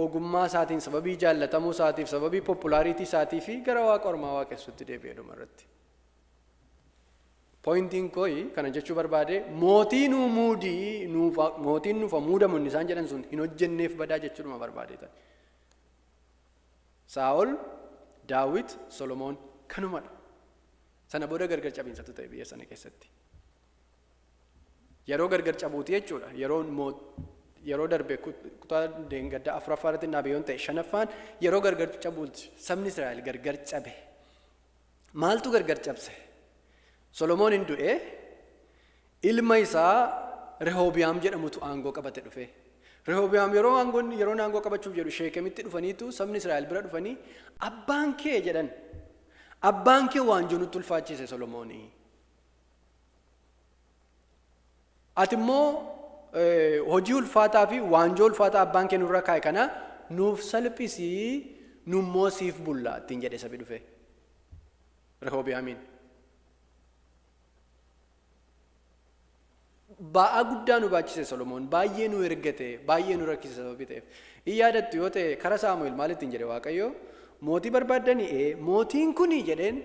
ogummaa isaatiin, sababii jaallatamuu isaatiif, sababii populaariitii isaatii fi gara waaqa ormaa waaqessuutti deebi'ee dhuma irratti. Pointiin kooyi kana jechuu barbaade mootiin nuuf muudamu inni isaan jedhan sun hin hojjenneef badaa jechuudha barbaadeetan. Saa'ol, Daawit, Solomoon kanumadha. Sana booda gargar cabiinsatu ta'e biyya sana keessatti. Yeroo gargar cabuuti jechuudha. Yeroo darbe kutaa deengaddaa afuraffaa irratti naabiyoon ta'e shanaffaan yeroo gargar cabuuti sabni Israa'el gargar cabe. Maaltu gargar cabse? Solomoon hin du'e, ilma isaa Rehoobiyaam jedhamutu aangoo qabate dhufe. Rehoobiyaam yeroo aangoo qabachuuf jedhu Sheekemitti dhufaniitu sabni Israa'el bira dhufanii abbaan kee jedhan. Abbaan kee waanjoo nutti ulfaachise Solomoonii. Ati immoo hojii ulfaataa fi waanjoo ulfaataa abbaan kee nurra kaa'e kana nuuf salphisii nummoo siif bulla ittiin jedhe sabi dhufe. Rehoobiyaamiin. Ba'aa guddaa nu baachise Solomoon, baay'ee nu ergate, baay'ee nu rakkise sababii ta'eef. In yaadattu yoo ta'e kara Saamu'eel maal ittiin jedhe Waaqayyo? Mootii barbaaddanii mootiin kuni jedheen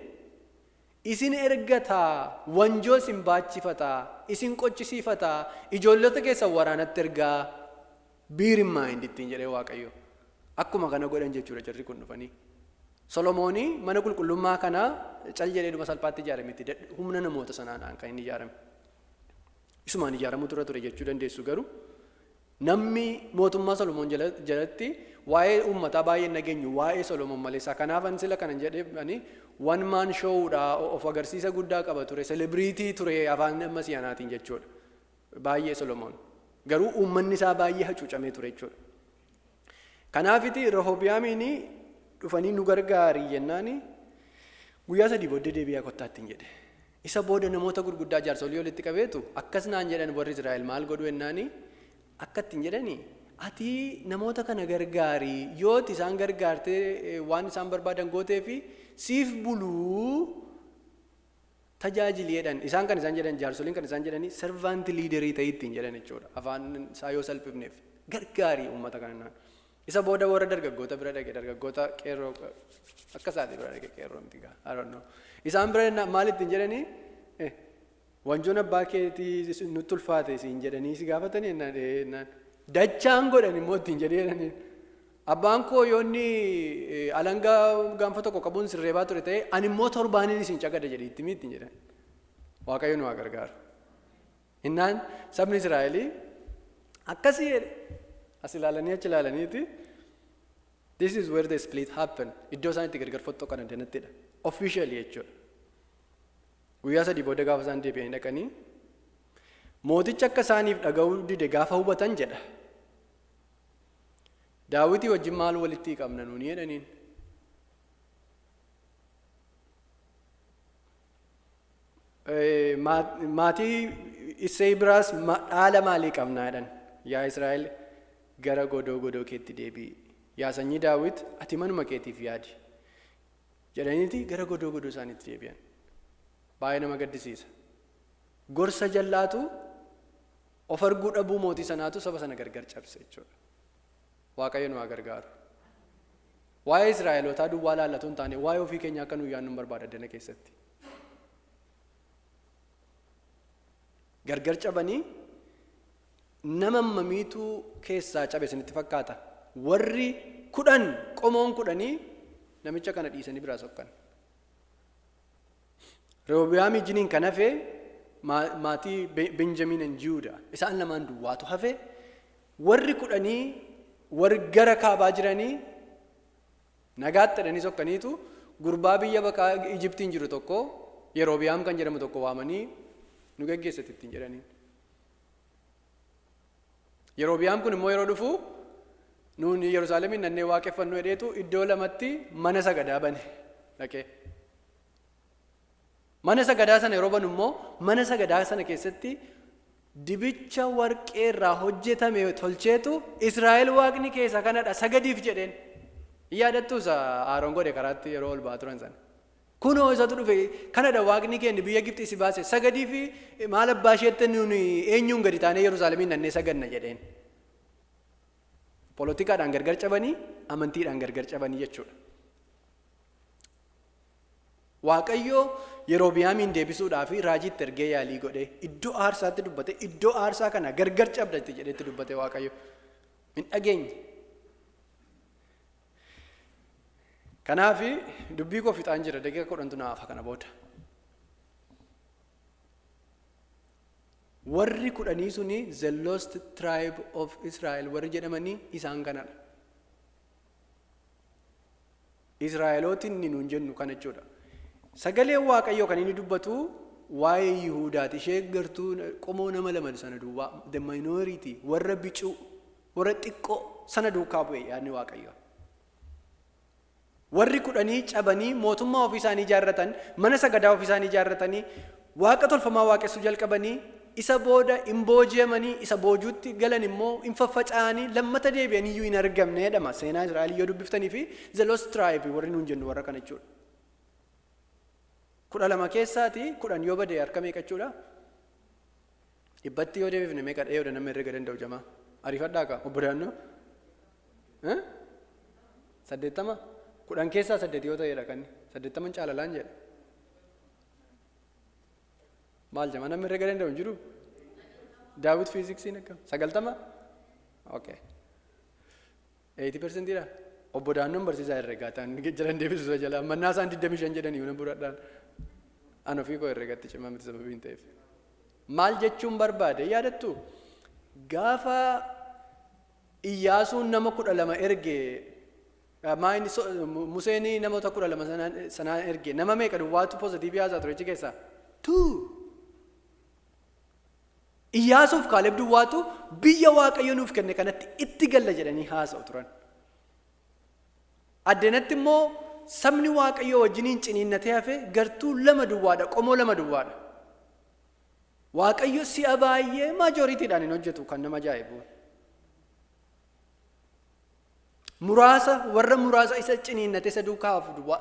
isin ergataa, wanjoo isin baachifataa, isin qochisiifataa, ijoollota keessan waraanatti ergaa biirimmaa hin dittiin jedhee Waaqayyo. Akkuma kana godhan jechuudha jarri kun dhufanii. Solomoonii mana qulqullummaa kanaa cal jedhee dhuma salphaatti ijaarametti humna namoota sanaan kan inni ijaarame. Isumaan ijaaramuu ture jechuu dandeessu garuu namni mootummaa Solomoon jalatti waa'ee uummataa baay'ee nageenyu waa'ee Solomoon maleessa. Kanaafan sila kanan jedhee one man showdha of agarsiisa guddaa qaba ture, celebriitii ture afaan amma siyaanaatiin jechuudha. Baay'ee Solomoon garuu uummanni isaa baay'ee hacuucamee ture jechuudha. Kanaafiti Rehoobiyaamiin dhufanii nu gargaarii jennaani guyyaa 3 booddee deebi'aa kottaattiin jedhe. Isa booda namoota gurguddaa jaarsolii walitti qabeetu akkas naan jedhan warri Israa'el maal godhu jennaani akka ittiin jedhani ati namoota kana gargaarii yooti isaan gargaartee waan isaan barbaadan gootee fi siif buluu tajaajiliidhaan isaan kan isaan jedhan jaarsoliin kan isaan jedhani servant liiderii ta'e ittiin jedhan jechuudha. Afaan isaa yoo salphifneef gargaarii uummata kanaan. Isa booda warra dargaggoota bira dhaqe dargaggoota qeerroo akka isaati bira dhaqe qeerroo miti gaa I don't know. Isaan bira maal ittiin jedhanii wanjoon abbaa keetii nutti ulfaate siin jedhanii si gaafatanii dachaan godhan immoo ittiin jedhanii abbaan koo yoonni alangaa gaanfa tokko qabuun sirreebaa ture ta'e ani immoo torbaaniin isin cagada jedhe ittiin ittiin jedhan. Waaqayyo nu haa gargaaru. Innaan sabni Israa'elii akkasii jedhe as ilaalanii achi ilaalaniiti this is where the split happened. Iddoo isaan itti gargar fottoqan adanattidha. Officially jechuudha. Guyyaa 3 booda gaafa isaan deebi'anii dhaqanii mooticha akka isaaniif dhaga'uu dide gaafa hubatan jedha. Daawitii wajjin maal walitti qabna nuuni jedhaniin. Maatii Isseey biraas dhaala maalii qabnaa jedhan. Yaa Israa'el gara godoo keetti deebi'i. Yaa sanyii Daawit ati manuma keetiif yaadi. Jedhaniiti gara godoo isaaniitti deebi'an. Baay'ee nama gaddisiisa. Gorsa jallaatu of arguu dhabuu mootii sanaatu saba sana gargar cabse jechuudha. Waaqayyo nu haa gargaaru. Waa'ee Israa'elootaa duwwaa laallatu hin taane waa'ee ofii keenya akka nu yaadnu barbaada addana keessatti. Gargar cabanii nama mamiitu keessaa cabe isinitti fakkaata. Warri 10 qomoon 10 namicha kana dhiisanii biraa soqqan. Rehoobiyaam ijiniin kan hafe maatii Benjamin and Juuda isaan lamaan duwwaatu hafe warri 10 warri gara kaabaa jiranii nagaatti jedhanii soqqaniitu gurbaa biyya baqaa Ijiptiin jiru tokko Yerobiyaam kan jedhamu tokko waamanii nu geggeessatti ittiin jedhanii. Yerobiyaam kun immoo yeroo dhufu nuuni Yerusaalemiin nannee waaqeffannoo hedheetu iddoo lamatti mana sagadaa bane dhaqee. Mana sagadaa sana yeroo banu immoo mana sagadaa sana keessatti dibicha warqee irraa hojjetame tolcheetu Israa'el waaqni keessa kanadha sagadiif jedheen. Yaadattu isa Aaroon godhe karaatti yeroo ol ba'aa turan sana. Kunoo isatu dhufe kanadha waaqni keenya biyya Gibxii si baase sagadii fi maal abbaa isheetti nuuni eenyuun gadi taanee Yerusaalemiin nannee sagadna jedheen. Poolotikaadhaan gargar cabanii amantiidhaan gargar cabanii jechuudha. Waaqayyo Yerobi'aamiin deebisuudhaaf raajiitti ergee yaalii godhe iddoo aarsaatti dubbate iddoo aarsaa kana gargar cabdatti jedhetti dubbate Waaqayyo hin dhageenye. Kanaaf dubbii koo fixaan jira daqiiqa 10 naaf kana booda. Warri 10 suni the lost tribe of Israel warri jedhamanii isaan kanadha. Israa'elootiin ni nuun jennu kana jechuudha. Sagalee Waaqayyoo kan inni dubbatu waa'ee Yihuudaati. Ishee gartuu qomoo nama lama sana duwwaa the minority warra bicuu warra xiqqoo sana duukaa bu'e yaadni Waaqayyoo. Warri 10 cabanii mootummaa ofii isaanii ijaarratan mana sagadaa ofii isaanii ijaarratanii waaqa tolfamaa waaqessuu jalqabanii isa booda hin booji'amanii isa boojuutti galan immoo hin faffaca'anii lammata deebi'anii iyyuu hin argamne jedhama. Seenaa Israa'el yoo dubbiftanii fi the lost tribe warri nuun jennu warra kana jechuudha. 12 keessaati 10 yoo bade harka meeqa jechuudha? Dhibbatti yoo deebifne meeqa dhee yoo nama herrega danda'u jamaa? Ariifadhaa kaa obbo Daannoo? 80? 10 keessaa 8 yoo ta'edha kan 80 caalalaan jedha. Maal jamaa namni herrega danda'u hin jiru? Daawit fiiziksiin akkam? 90? Okay. 80% dha? Obbo Daannoon barsiisaa herregaa ta'an jiran deebisuu jala mannaa isaan 25 jedhanii yoo buradhaan an ofii koo herregatti cimaa miti sababiin ta'eef. Maal jechuun barbaade yaadattu gaafa Iyyaasuun nama 12 erge Museen namoota 12 sanaa erge nama meeqa duwwaatu poozitiivii haasaa ture achi keessaa? 2. Iyyaasuuf Kaaleb duwwaatu biyya Waaqayyo nuuf kenne kanatti itti galla jedhanii haasa'u turan. Addeenatti immoo sabni Waaqayyo wajjiniin ciniinnatee hafe gartuu 2 duwwaadha qomoo 2 duwwaadha. Waaqayyo si'a baay'ee maajoritiidhaan hin hojjetu kan nama ajaa'ibu. Warra muraasa isa ciniinnate isa duukaa hafu duwwaa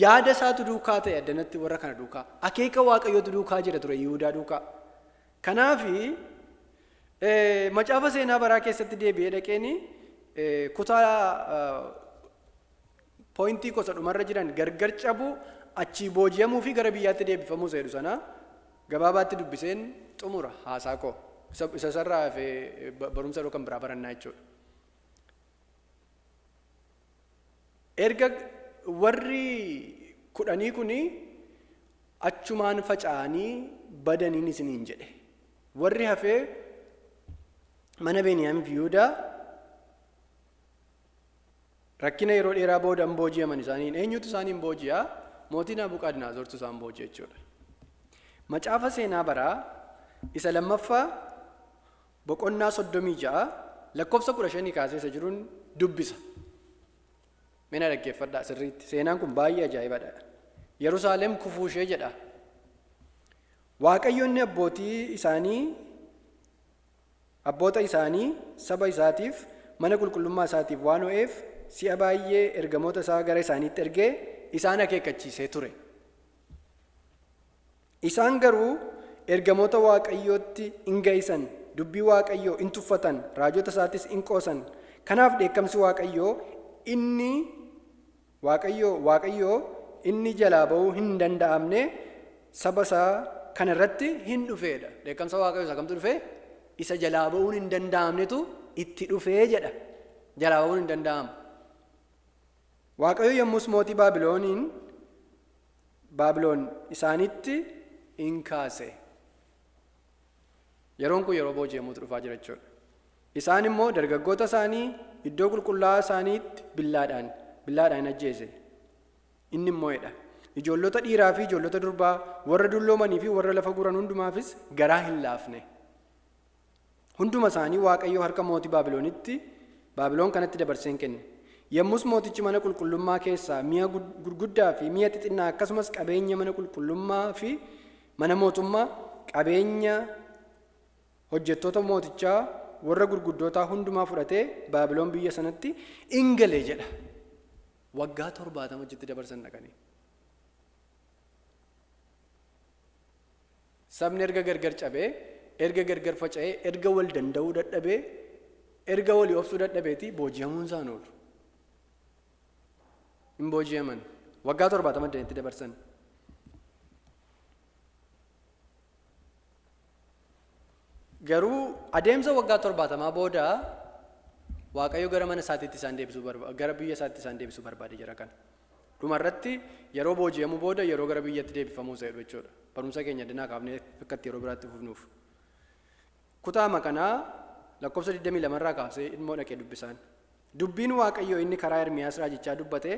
yaada isaatu duukaa ta'e addeenatti warra kana duukaa akeeka Waaqayyootu duukaa jira ture Yihuudaa duukaa. Kanaafi macaafa seenaa baraa keessatti deebi'ee dhaqeeni kutaa poointii gosa dhumarra jiran gargar cabu achii booji'amuu fi gara biyyaatti deebifamuu seedu sana gabaabaatti dubbiseen xumura haasaa koo isa sarraa fi barumsa dhookan biraa barannaa jechuudha. Erga warri 10 kuni achumaan faca'anii badaniin isiniin jedhe. Warri hafee mana Beniyaamiif Yihuudaa rakkina yeroo dheeraa booda hin booji'aman isaaniin eenyutu isaaniin booji'a? Mootiin Naabuqaadnezartu isaan booji'a jechuudha. Macaafa seenaa baraa isa lammaffaa boqonnaa 36 lakkoofsa 15 kaasee isa jiruun dubbisa. Mina dhaggeeffadhaa sirriitti. Seenaan kun baay'ee ajaa'ibadha. Yerusaalem kufuu ishee jedha. Waaqayyoonni abboota isaanii saba isaatiif mana qulqullummaa isaatiif waan ho'eef si'a baay'ee ergamoota isaa gara isaaniitti ergee isaan akeekkachiisee ture. Isaan garuu ergamoota Waaqayyootti hin ga'isan, dubbii Waaqayyoo hin tuffatan, raajota isaatis hin qoosan. Kanaaf dheekkamsi Waaqayyoo inni jalaa ba'uu hin danda'amne saba isaa kana irratti hin dhufeedha. Dheekkamsa Waaqayyoo isa kamtu dhufee? Isa jalaa ba'uun hin danda'amnetu itti dhufee jedha. Jalaa ba'uun hin danda'amu. Waaqayyo yommus mootii Baabiloon isaanitti hin kaase. Yeroon kun yeroo booji'amuutu dhufaa jira jechuudha. Isaan immoo dargaggoota isaanii iddoo qulqullaa'aa isaaniitti billaadhaan ajjeese. Inni immoo jedha. Ijoollota dhiiraa fi ijoollota durbaa warra dulloomanii fi warra lafa guran hundumaafis garaa hin laafne. Hunduma isaanii Waaqayyo harka mootii Baabiloon kanatti dabarsee kenne. Yommus mootichi mana qulqullummaa keessaa mi'a gurguddaa fi mi'a xixinnaa akkasumas qabeenya mana qulqullummaa fi mana mootummaa qabeenya hojjettoota mootichaa warra gurguddootaa hundumaa fudhatee Baabiloon biyya sanatti ingalee jedha. Waggaa 70 achitti dabarsan dhaqanii. Sabni erga gargar cabee, erga gargar faca'ee, erga wal danda'uu dadhabee, erga walii obsuu dadhabeeti booji'amuun isaan oolu. Hin booji'aman. Waggaa 70 addanitti dabarsan. Garuu adeemsa waggaa 70 booda Waaqayyo gara mana isaatiitti isaan deebisuu barbaade, gara biyya isaatti isaan deebisuu barbaade jira kana. Dhumarratti yeroo booji'amuu booda yeroo gara biyyatti deebifamuu se'edha jechuudha. Barumsa keenya dinaa kaafnee akkatti yeroo biraatti fufnuuf. Kutaama kanaa lakkoofsa 22 irraa kaasee immoo dhaqee dubbisaan. Dubbiin Waaqayyoo inni karaa Ermiyaas raajichaa dubbate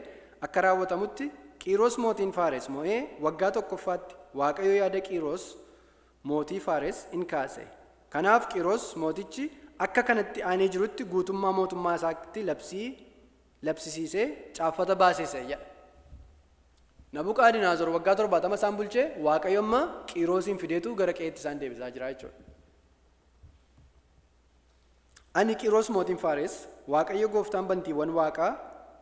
akka raawwatamutti Qiiros mootiin Faares mo'ee waggaa tokkoffaatti Waaqayyo yaada Qiiros mootii Faares in kaase. Kanaaf Qiiros mootichi akka kanatti aanee jirutti guutummaa mootummaa isaatti labsisiisee caaffata baasise jedha. Nabuqaadinaazoor waggaa 70 isaan bulchee Waaqayyo amma Qiiroosin fideetu gara qe'eetti isaan deebisaa jira jechuudha. Ani Qiiros mootiin Faares Waaqayyo gooftaan bantiiwwan waaqaa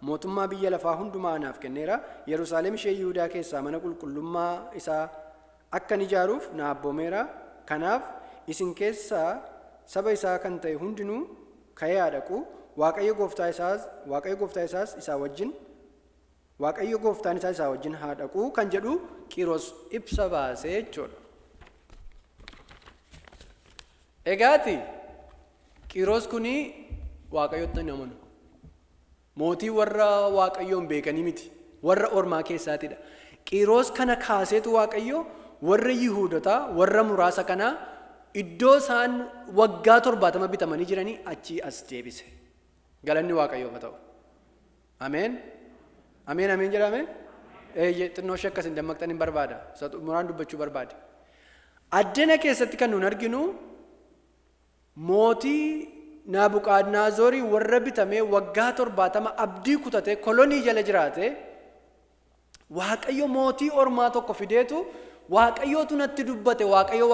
mootummaa biyya lafaa hundumaa anaaf kenneera. Yerusaalem ishee Yihuudaa keessaa mana qulqullummaa isaa akkan ijaaruuf na abboomeera. Kanaaf isin keessaa saba isaa kan ta'e hundinuu ka'ee haa dhaqu. Waaqayyo gooftaan isaas isaa wajjin haa dhaqu kan jedhu Qiiros ibsa baasee jechuudha. Egaati Qiiros kuni Waaqayyotti hin amanu. Mootii warra Waaqayyoon beekanii miti. Warra ormaa keessaatidha. Qiiros kana kaaseetu Waaqayyo warra Yihuudotaa warra muraasa kanaa iddoo isaan waggaa 70 bitamanii jiranii achii as deebise. Galanni Waaqayyoof haa ta'u. Ameen. Ameen ameen jedhame. Xinnoo ishee akkas hin dammaqxan hin barbaada. Muraan dubbachuu barbaade. Addana keessatti kan nuun arginu mootii Naabuqaadnaazorii warra bitamee waggaa 70 abdii kutatee kolonii jala jiraate Waaqayyo mootii ormaa tokko fideetu Waaqayyootu natti dubbate, Waaqayyo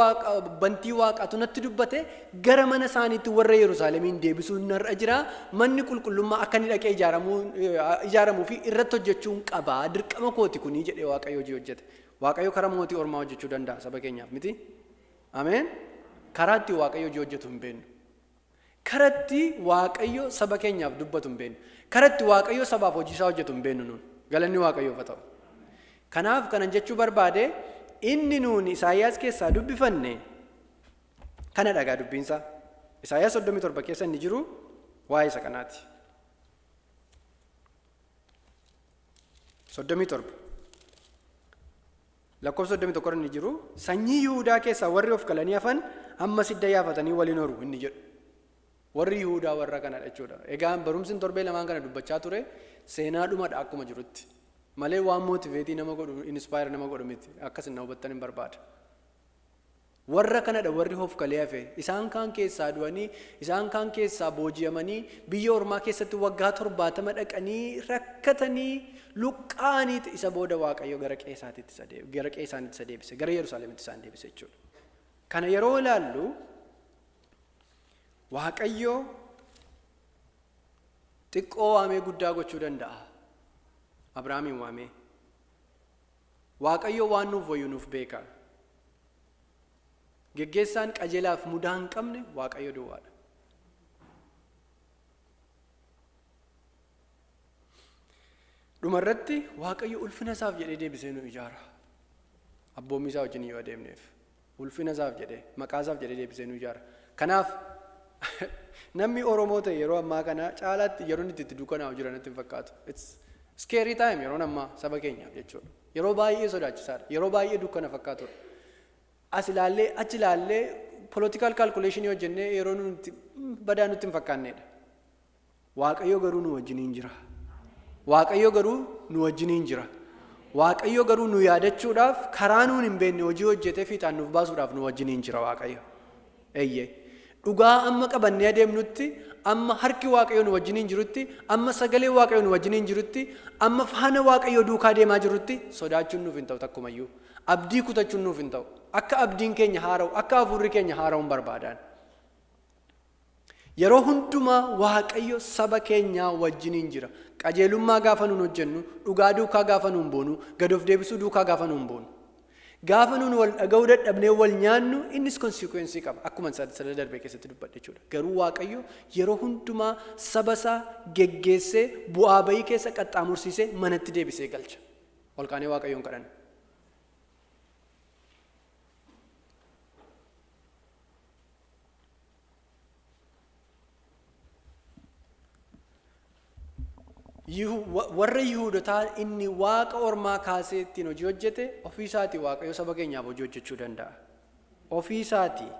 bantii waaqaatu natti dubbate gara mana isaaniitti warra Yerusaalemiin deebisuun narra jira. Manni qulqullummaa akka inni dhaqee ijaaramuu fi irratti hojjechuun qabaa. Dirqama kooti kunii jedhee Waaqayyo hojii hojjete. Waaqayyo karaa mootii ormaa hojjechuu danda'a saba keenyaaf miti. Ameen. Karaa itti Waaqayyo hojii hojjetu hin beeknu. Karaa itti Waaqayyo saba keenyaaf dubbatu hin beeknu. Karaa itti Waaqayyo sabaaf hojii isaa hojjetu hin beeknu nuun. Galanni Waaqayyoof haa ta'u. Kanaaf kanan jechuu barbaade inni nuun Isaayyaas keessaa dubbifanne kana dhagaa dubbiinsa. Isaayyaas 37 keessa inni jiru waa'ee isa kanaati. 37 lakkoofsa 31 inni jiru sanyii Yihuudaa keessaa warri of galanii hafan amma sidda yaafatanii waliin horu inni jedhu. Warri Yihuudaa warra kanadha jechuudha. Egaa barumsi torbee lamaan kana dubbachaa ture seenaa dhumadha akkuma jirutti. Malee waan mootiveetii nama godhu, inspire nama godhu miti. Akkasin na hubattan hin barbaada. Warra kanadha warri of galee hafe. Isaan kaan keessaa du'anii, isaan kaan keessaa booji'amanii, biyya ormaa keessatti waggaa 70 dhaqanii, rakkatanii, luqqaaniiti isa booda Waaqayyo gara qe'ee isaaniitti isa deebise, gara Yerusaalemitti isaan deebise jechuudha. Kana yeroo ilaallu Waaqayyo xiqqoo waamee guddaa gochuu danda'a. Abrahaamin waamee. Waaqayyo waan nuuf wayyu nuuf beeka. Geggeessaan qajeelaaf mudaa hin qabne Waaqayyo duwwaadha. Dhumarratti Waaqayyo ulfina isaaf jedhee deebisee nu ijaara. Abboommii isaa wajjin yoo adeemneef ulfina isaaf jedhee maqaa isaaf jedhee deebisee nu ijaara. Kanaaf namni Oromoo ta'e yeroo ammaa kana caalaatti yeroo itti dukkanaa'u jiran natti hin fakkaatu. Scary time yeroo ammaa saba keenyaaf jechuudha. Yeroo baay'ee sodaachisaadha. Yeroo baay'ee dukkana fakkaatudha. As ilaallee achi ilaallee political calculation hojjennee yeroo nuti badaa nutti hin fakkaannedha. Waaqayyo garuu nu wajjiniin jira. Waaqayyo garuu nu wajjiniin jira. Waaqayyo garuu nu yaadachuudhaaf karaa nuun hin beekne hojii hojjetee fiixaan nuuf baasuudhaaf nu wajjiniin jira Waaqayyo. Eeyyee. Dhugaa amma qabannee adeemnutti amma harki Waaqayyo nu wajjiniin jirutti amma sagalee Waaqayyo nu wajjiniin jirutti amma faana Waaqayyo duukaa deemaa jirutti sodaachuun nuuf hin ta'u takkumayyuu abdii kutachuun nuuf hin ta'u akka abdiin keenya haara'u akka hafuurri keenya haara'uun barbaadaan Yeroo hundumaa Waaqayyo saba keenyaa wajjiniin jira. Qajeelummaa gaafa nuun hojjennu, dhugaa duukaa gaafa nuun boonu, gad of deebisuu duukaa gaafa nuun boonu. Gaafa nuun wal dhaga'uu dadhabnee wal nyaannu innis konsikwensii qaba. Akkuma sada darbee keessatti dubbadhe jechuudha. Garuu Waaqayyo yeroo hundumaa saba isaa geggeessee bu'aa bayii keessa qaxxaamursiisee manatti deebisee galcha. Ol kaanee Waaqayyoon kadhanna. warra Yihuudotaa inni waaqa ormaa kaasee ittiin hojii hojjete ofii isaatii Waaqayyo saba keenyaaf hojii hojjechuu danda'a. Ofii isaatii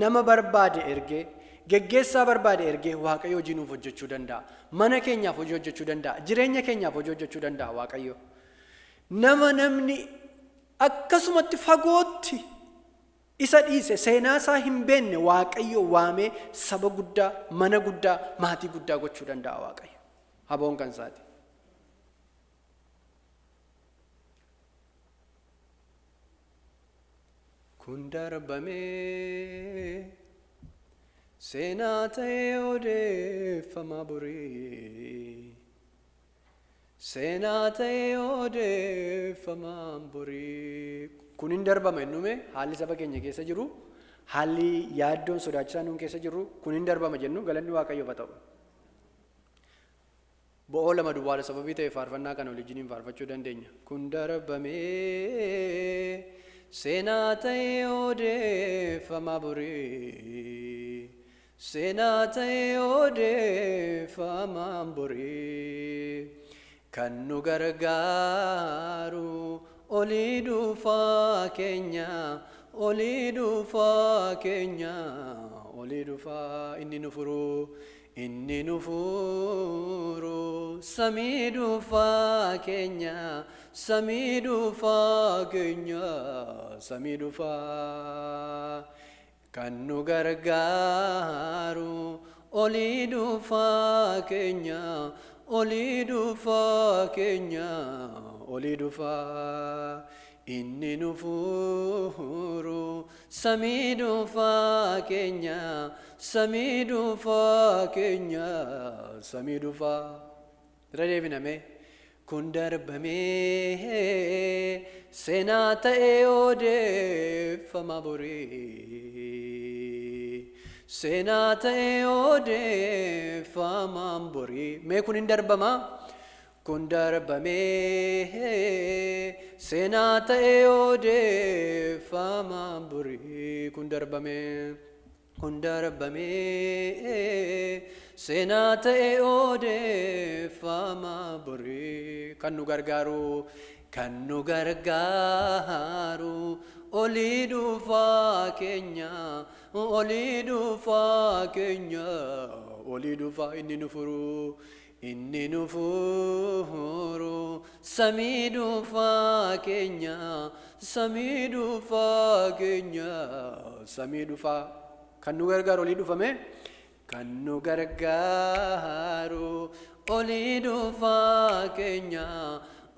nama barbaade ergee geggeessaa barbaade ergee Waaqayyo hojii nuuf hojjechuu danda'a. Mana keenyaaf hojii hojjechuu danda'a. Jireenya keenyaaf hojii hojjechuu danda'a Waaqayyo. Namni akkasumatti fagootti isa dhiise seenaa isaa hin beenne Waaqayyo waamee saba guddaa, mana guddaa, maatii guddaa gochuu danda'a Waaqayyo. Haboon kan isaati. Kun darbamee seenaa ta'ee odeeffamaa borii. Seenaa ta'ee odeeffamaa borii. Kun hin darbama jennume haalli saba keenya keessa jiru, haalli yaaddoon sodaachisaa nuun keessa jiru kun hin darbama jennu galanni Waaqayyoof haa ta'u. Bo'oo lama duwwaadha sababii ta'e faarfannaa kana waliin faarfachuu dandeenya. Kun darbamee seenaa ta'ee odeeffamaa borii. Seenaa ta'ee odeeffamaa borii. Kan nu gargaaru olii dhufaa keenya. Olii dhufaa keenya. Olii dhufaa inni nu furu. Inni nu furu samii dhufaa keenya, samii dhufaa keenya, samii dhufaa kan nu gargaaru olii dhufaa keenya, olii dhufaa keenya, olii dhufaa inni nu furu samii dhufaa keenya. Samii dhufaa keenya, samii dhufaa. Irra deebiname kun darbamee seenaa ta'ee odeeffamaa borii. Seenaa ta'ee odeeffamaa borii. Mee kun hin darbamaa? Kun darbamee seenaa ta'ee odeeffamaa borii. Kun darbamee. Kun darbamee seenaa ta'ee odeeffamaa borii. Kan nu gargaaru, kan nu gargaaru olii dhufaa keenya, olii dhufaa keenya, olii dhufaa inni nu furu. Inni nu furu samii dhufaa keenya, samii dhufaa keenya, samii dhufaa. Kan nu gargaaru olii dhufame. Kan nu gargaaru olii dhufaa keenya,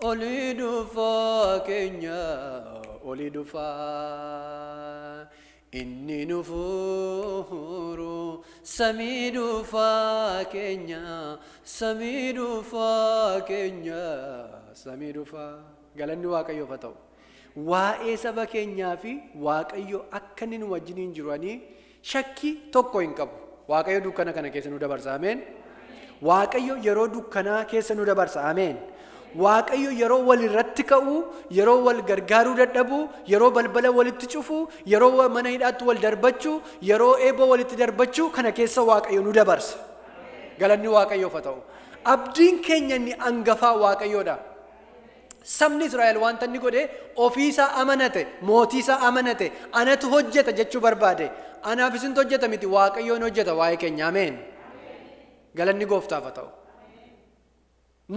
olii dhufaa keenya, olii dhufaa. Inni nu furu samii dhufaa keenya, samii dhufaa keenya, samii dhufaa. Galanni Waaqayyoof haa ta'u. Waa'ee saba keenyaa fi Waaqayyo akka inni nu wajjiniin jiranii shakkii tokko hin qabu. Waaqayyo dukkana kana keessa nu dabarsa. Ameen. Waaqayyo yeroo dukkanaa keessa nu dabarsa. Ameen. Waaqayyo yeroo wal irratti ka'u, yeroo wal gargaaruu dadhabu, yeroo balbala walitti cufu, yeroo mana hidhaatti wal darbachuu, yeroo eeboo walitti darbachuu kana keessa Waaqayyo nu dabarsa. Galanni Waaqayyoof haa ta'u. Abdiin keenya inni hangafaa Waaqayyoodha. Sabni Israa'el wanta inni godhe ofii isaa amanate, mootii isaa amanate, anatu hojjeta jechuu barbaade. Anaaf isintu hojjeta miti, Waaqayyoon hojjeta waa'ee keenya. Ameen. Galanni Gooftaaf haa ta'u.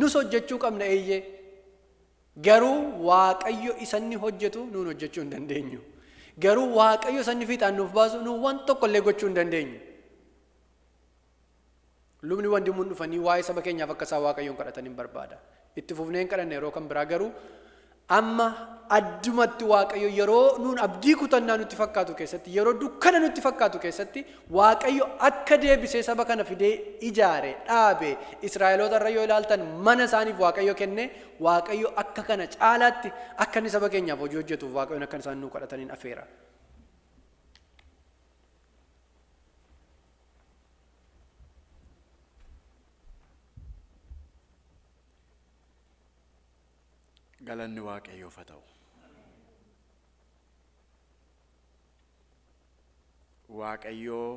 Nus hojjechuu qabna eeyyee. Garuu Waaqayyo isanni hojjetu nuun hojjechuu hin dandeenyu. Garuu Waaqayyo isanni fiixaan nuuf baasu nuun waan tokko illee gochuu hin dandeenyu. Lubni wanti mun dhufanii waa'ee saba keenyaaf akka isaan Waaqayyoon kadhatan hin barbaada. Itti fufnee hin kadhanne yeroo kan biraa garuu amma addumatti Waaqayyo yeroo nuun abdii kutannaa nutti fakkaatu keessatti, yeroo dukkana nutti fakkaatu keessatti Waaqayyo akka deebisee saba kana fidee ijaare dhaabe Israa'eloota irra yoo ilaaltan mana isaaniif Waaqayyo kenne, Waaqayyo akka kana caalaatti akka inni saba keenyaaf hojii hojjetuuf Waaqayyoon akka isaan nuu kadhataniin afeera. Galanni Waaqayyoof haa ta'u. Waaqayyoo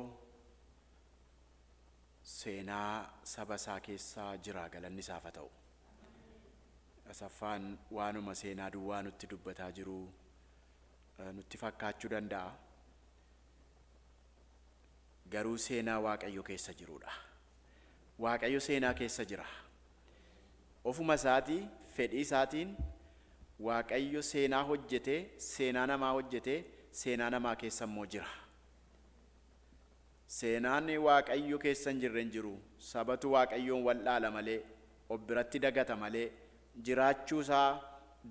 seenaa saba isaa keessaa jira, galanni isaaf haa ta'u. Asaffaan waanuma seenaa duwwaa nutti dubbataa jiru nutti fakkaachuu danda'a. Garuu seenaa Waaqayyo keessa jirudha. Waaqayyo seenaa keessa jira. Ofuma isaatii fedhii isaatiin Waaqayyo seenaa hojjetee, seenaa namaa hojjetee, seenaa namaa keessa immoo jira. Seenaan Waaqayyo keessa hin jirre hin jiru. Sabatu Waaqayyoon wal'aala malee, obbiratti dagata malee, jiraachuusaa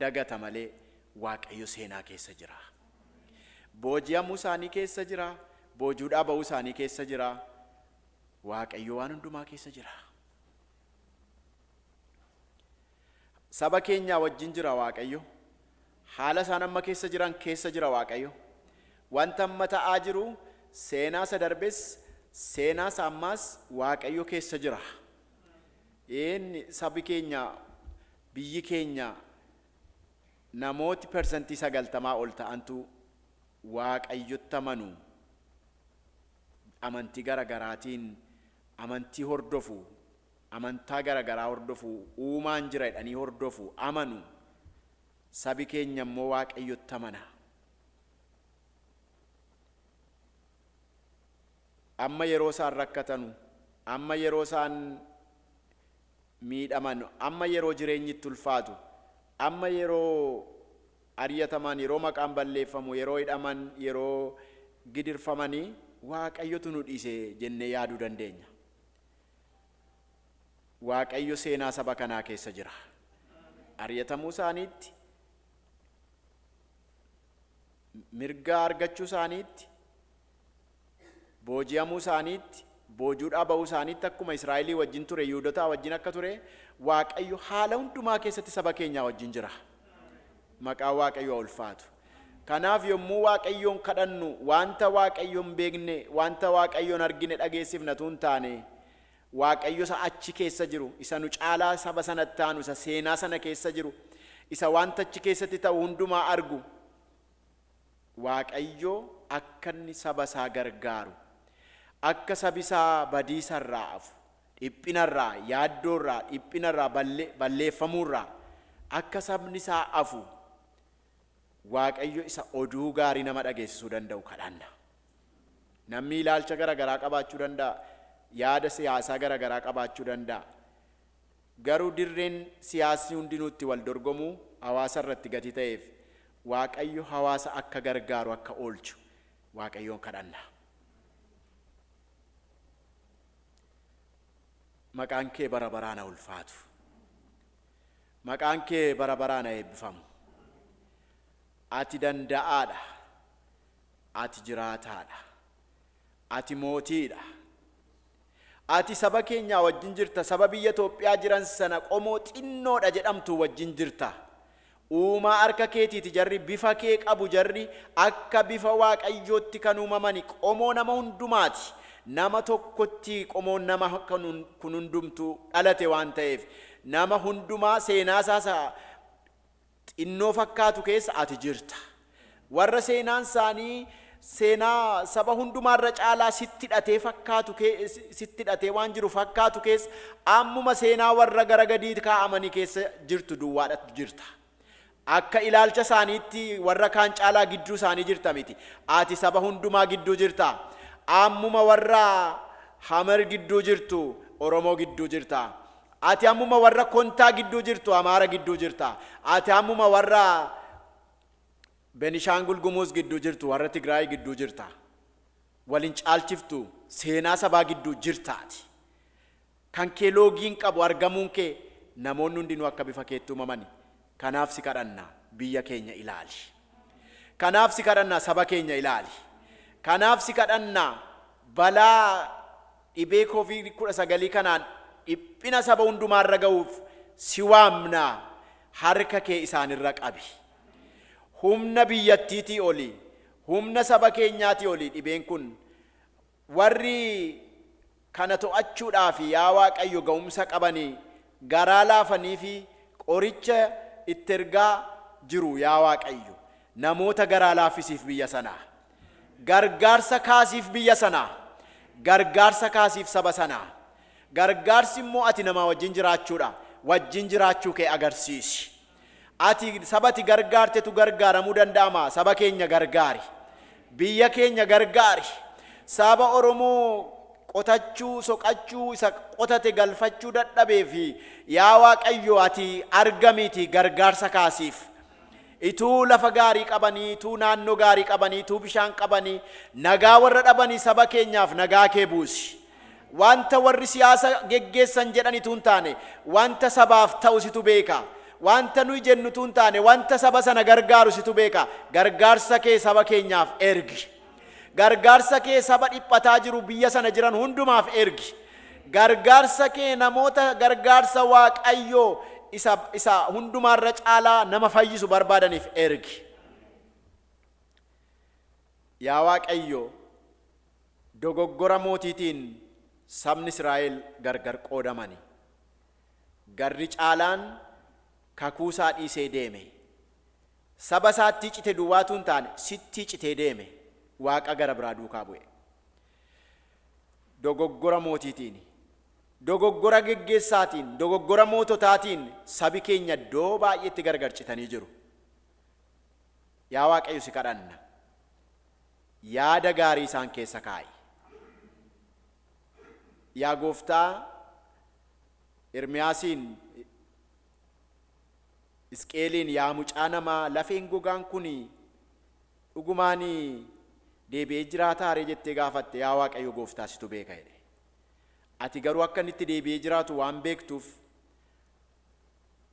dagata malee, Waaqayyo seenaa keessa jira. Booji'amuu isaanii keessa jira, boojuudhaa ba'uu isaanii keessa jira. Waaqayyo waan hundumaa keessa jira. Saba keenya wajjin jira Waaqayyo. Haala isaan amma keessa jiran keessa jira Waaqayyo. Wanta amma ta'aa jiru seenaa isa darbes seenaa isa ammaas Waaqayyo keessa jira. Inni sabi keenya, biyyi keenya namooti persentii 90 ol ta'antu Waaqayyotti amanu. Amantii garagaraatiin amantii hordofu, amantaa garagaraa hordofu, uumaan jira jedhanii hordofu, amanu. Sabi keenya immoo Waaqayyotti amana. Amma yeroo isaan rakkatanu, amma yeroo isaan miidhaman, amma yeroo jireenyi itti ulfaatu, amma yeroo ari'ataman, yeroo maqaan balleeffamu, yeroo hidhaman, yeroo gidirfamanii Waaqayyotu nu dhiise jennee yaaduu dandeenya. Waaqayyo seenaa saba kanaa keessa jira. Ari'atamuu isaaniitti, mirga argachuu isaaniitti, booji'amuu isaaniitti, boojuudhaa ba'uu isaaniitti akkuma Israa'elii wajjin ture, Yihuudotaa wajjin akka ture, Waaqayyo haala hundumaa keessatti saba keenyaa wajjin jira. Maqaan Waaqayyoo ulfaatu. Kanaaf yommuu Waaqayyoon kadhannu wanta Waaqayyoon beekne, wanta Waaqayyoon argine dhageessifnatu hin taane, Waaqayyo isa achi keessa jiru, isa nu caalaa saba sanatti aanu, isa seenaa sana keessa jiru, isa wanta achi keessatti ta'u hundumaa argu, Waaqayyo akka inni saba isaa gargaaru, akka sabi isaa badiisarraa hafu, dhiphinarraa, yaaddoorraa, dhiphinarraa, balleeffamuurraa akka sabni isaa hafu, Waaqayyo isa oduu gaarii nama dhageessisuu danda'u kadhanna. Namni ilaalcha garagaraa qabaachuu danda'a. Yaada siyaasaa garagaraa qabaachuu danda'a. Garuu dirreen siyaasni hundinuutti wal dorgomu hawaasa irratti gati ta'eef Waaqayyo hawaasa akka gargaaru akka oolchu Waaqayyoon kadhanna. Maqaan kee bara baraan haa ulfaatu. Maqaan kee bara baraan haa eebbifamu. Ati danda'aadha. Ati jiraataadha. Ati mootiidha. Ati saba keenyaa wajjin jirta. Saba biyya Itoophiyaa jiran sana qomoo xinnoodha jedhamtu wajjin jirta. Uumaa harka keetiiti jarri, bifa kee qabu jarri, akka bifa Waaqayyootti kan uumamani, qomoo nama hundumaati. Nama tokkotti qomoon nama kun hundumtu dhalate waan ta'eef, nama hundumaa seenaa isaa xinnoo fakkaatu keessa ati jirta. Warra seenaan isaanii seenaa saba hundumaarra caalaa sitti hidhatee waan jiru fakkaatu keessa ammuma seenaa warra gara gadii kaa'amanii keessa jirtu duwwaadhatu jirta. Akka ilaalcha isaaniitti warra kaan caalaa gidduu isaanii jirta miti. Ati saba hundumaa gidduu jirta. Ammuma warra Hamar gidduu jirtu, Oromoo gidduu jirta. Ati ammuma warra Kontaa gidduu jirtu, Amaara gidduu jirta. Ati ammuma warra Benishangul Gumuz gidduu jirtu, warra Tigraay gidduu jirta. Walin caalchiftu seenaa sabaa gidduu jirtaati. Kan kee loogiin qabu argamuun kee namoonni hundinuu akka bifa keetti uumamani. Kanaaf si kadhanna biyya keenya ilaali. Kanaaf si kadhannaa saba keenya ilaali. Kanaaf si kadhannaa balaa dhibee COVID-19 kanaan dhiphina saba hundumaarra ga'uuf si waamnaa harka kee isaanirra qabi. Humna biyyattiitii oli, humna saba keenyaatii oli dhibeen kun warri kana to'achuudhaaf yaa Waaqayyo ga'umsa qabanii garaa laafanii fi qoricha itti ergaa jiru yaa Waaqayyo. Namoota garaa laafisiif biyya sanaa, gargaarsa kaasiif biyya sanaa, gargaarsa kaasiif saba sanaa. Gargaarsi immoo ati nama wajjin jiraachuudha. Wajjin jiraachuu kee agarsiisi. Ati sabati gargaartetu gargaaramuu danda'ama. Saba keenya gargaari. Biyya keenya gargaari. Saba Oromoo qotachuu, soqachuu, isa qotate galfachuu dadhabee fi yaa Waaqayyo ati argamiiti gargaarsa kaasiif. Ituu lafa gaarii qabanii, ituu naannoo gaarii qabanii, ituu bishaan qabanii, nagaa warra dhabanii saba keenyaaf nagaa kee buusi. Wanta warri siyaasa geggeessan jedhanitu hin taane, wanta sabaaf ta'u situ beeka. Wanta nuyi jennutu hin taane, wanta saba sana gargaaru situ beeka. Gargaarsa kee saba keenyaaf ergi. Gargaarsa kee saba dhiphataa jiru biyya sana jiran hundumaaf ergi. Gargaarsa kee namoota gargaarsa Waaqayyoo isa hundumaarra caalaa nama fayyisu barbaadaniif ergi. Yaa Waaqayyo, dogoggora mootiitiin sabni Israa'el gargar qoodamani. Garri caalaan kakuusaa dhiisee deeme. Saba isaatti cite duwwaatu hin taane sitti citee deeme. Waaqa gara biraa duukaa bu'e. Dogoggora mootiitiin, dogoggora geggeessaatiin, dogoggora moototaatiin sabi keenya iddoo baay'eetti gargar citanii jiru. Yaa Waaqayyo si kadhanna. Yaada gaarii isaan keessa kaa'i. Yaa Gooftaa, Ermiyaasiin, Isqeeliin yaa mucaa namaa lafeen gogaan kun dhugumaan deebi'ee jiraataa ree jettee gaafatte. Yaa Waaqayyo Gooftaa situ beeka jedhe. Ati garuu akka inni itti deebi'ee jiraatu waan beektuuf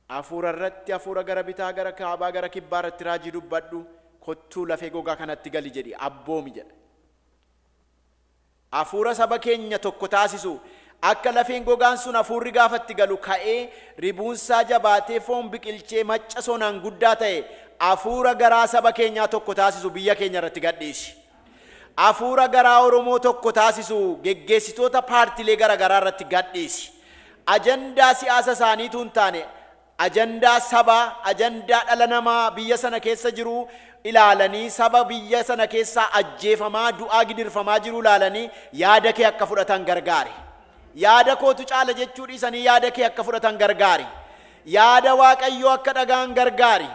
hafuura irratti hafuura gara bitaa gara kaabaa gara kibbaa irratti raajii dubbadhu, kottuu lafee gogaa kanatti gali jedhi abboomi jedhe. Hafuura saba keenya tokko taasisu akka lafeen gogaan sun hafuurri gaafatti galu ka'ee ribuunsaa jabaatee foon biqilchee macca sonaan guddaa ta'e hafuura garaa saba keenyaa tokko taasisu biyya keenya irratti gadhiisi. Hafuura garaa Oromoo tokko taasisu geggeessitoota paartilee gara garaa irratti gadhiisi. Ajandaa siyaasa isaaniitu hin taane ajandaa sabaa, ajandaa dhala namaa biyya sana keessa jiru ilaalanii saba biyya sana keessaa ajjeefamaa du'aa gidirfamaa jiru ilaalanii yaada kee akka fudhatan gargaari. Yaada kootu caala jechuu dhiisanii yaada kee akka fudhatan gargaari. Yaada Waaqayyoo akka dhagaan gargaari.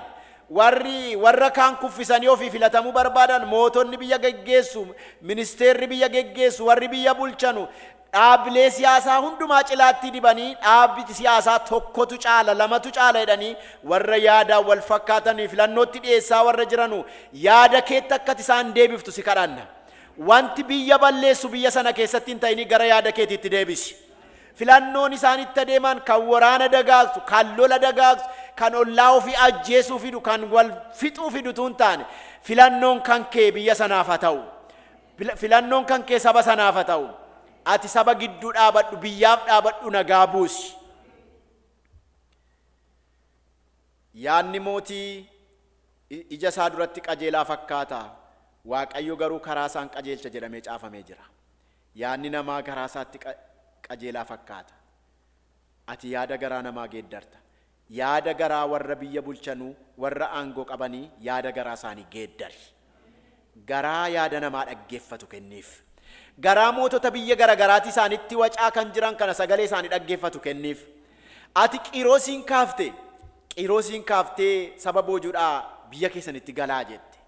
Warra kaan kuffisanii ofii filatamuu barbaadan mootonni biyya geggeessu, ministeerri biyya geggeessu, warri biyya bulchanu dhaabbilee siyaasaa hundumaa cilaatti dibanii dhaabbi siyaasaa tokkotu caala lamatu caala jedhanii warra yaadaa wal fakkaatanii filannootti dhiyeessaa warra jiranu yaada keetti akkati isaan deebiftu si kadhanna. Wanti biyya balleessu biyya sana keessatti hin ta'ini gara yaada keetiitti deebisi. Filannoon isaan itti adeeman kan waraana dagaagsu, kan lola dagaagsu, kan ollaa ofii ajjeesuu fidu, kan wal fixuu fidutu hin taane filannoon kan kee biyya sanaaf haa ta'u. Filannoon kan kee saba sanaaf haa ta'u. Ati saba gidduu dhaabadhu, biyyaaf dhaabadhu, nagaa buusi. Yaanni mootii ija isaa duratti qajeelaa fakkaata. Waaqayyo garuu karaa isaan qajeelcha jedhamee caafamee jira. Yaanni namaa karaa isaatti qajeelaa fakkaata. Ati yaada garaa namaa geeddarta. Yaada garaa warra biyya bulchanuu, warra aangoo qabanii yaada garaa isaanii geeddari. Garaa yaada namaa dhaggeeffatu kenniif. Garaa mootota biyya garagaraati isaanitti wacaa kan jiran kana sagalee isaanii dhaggeeffatu kenniif. Ati Qiroosiin kaaftee saba boojuudhaa biyya keessanitti galaa jette.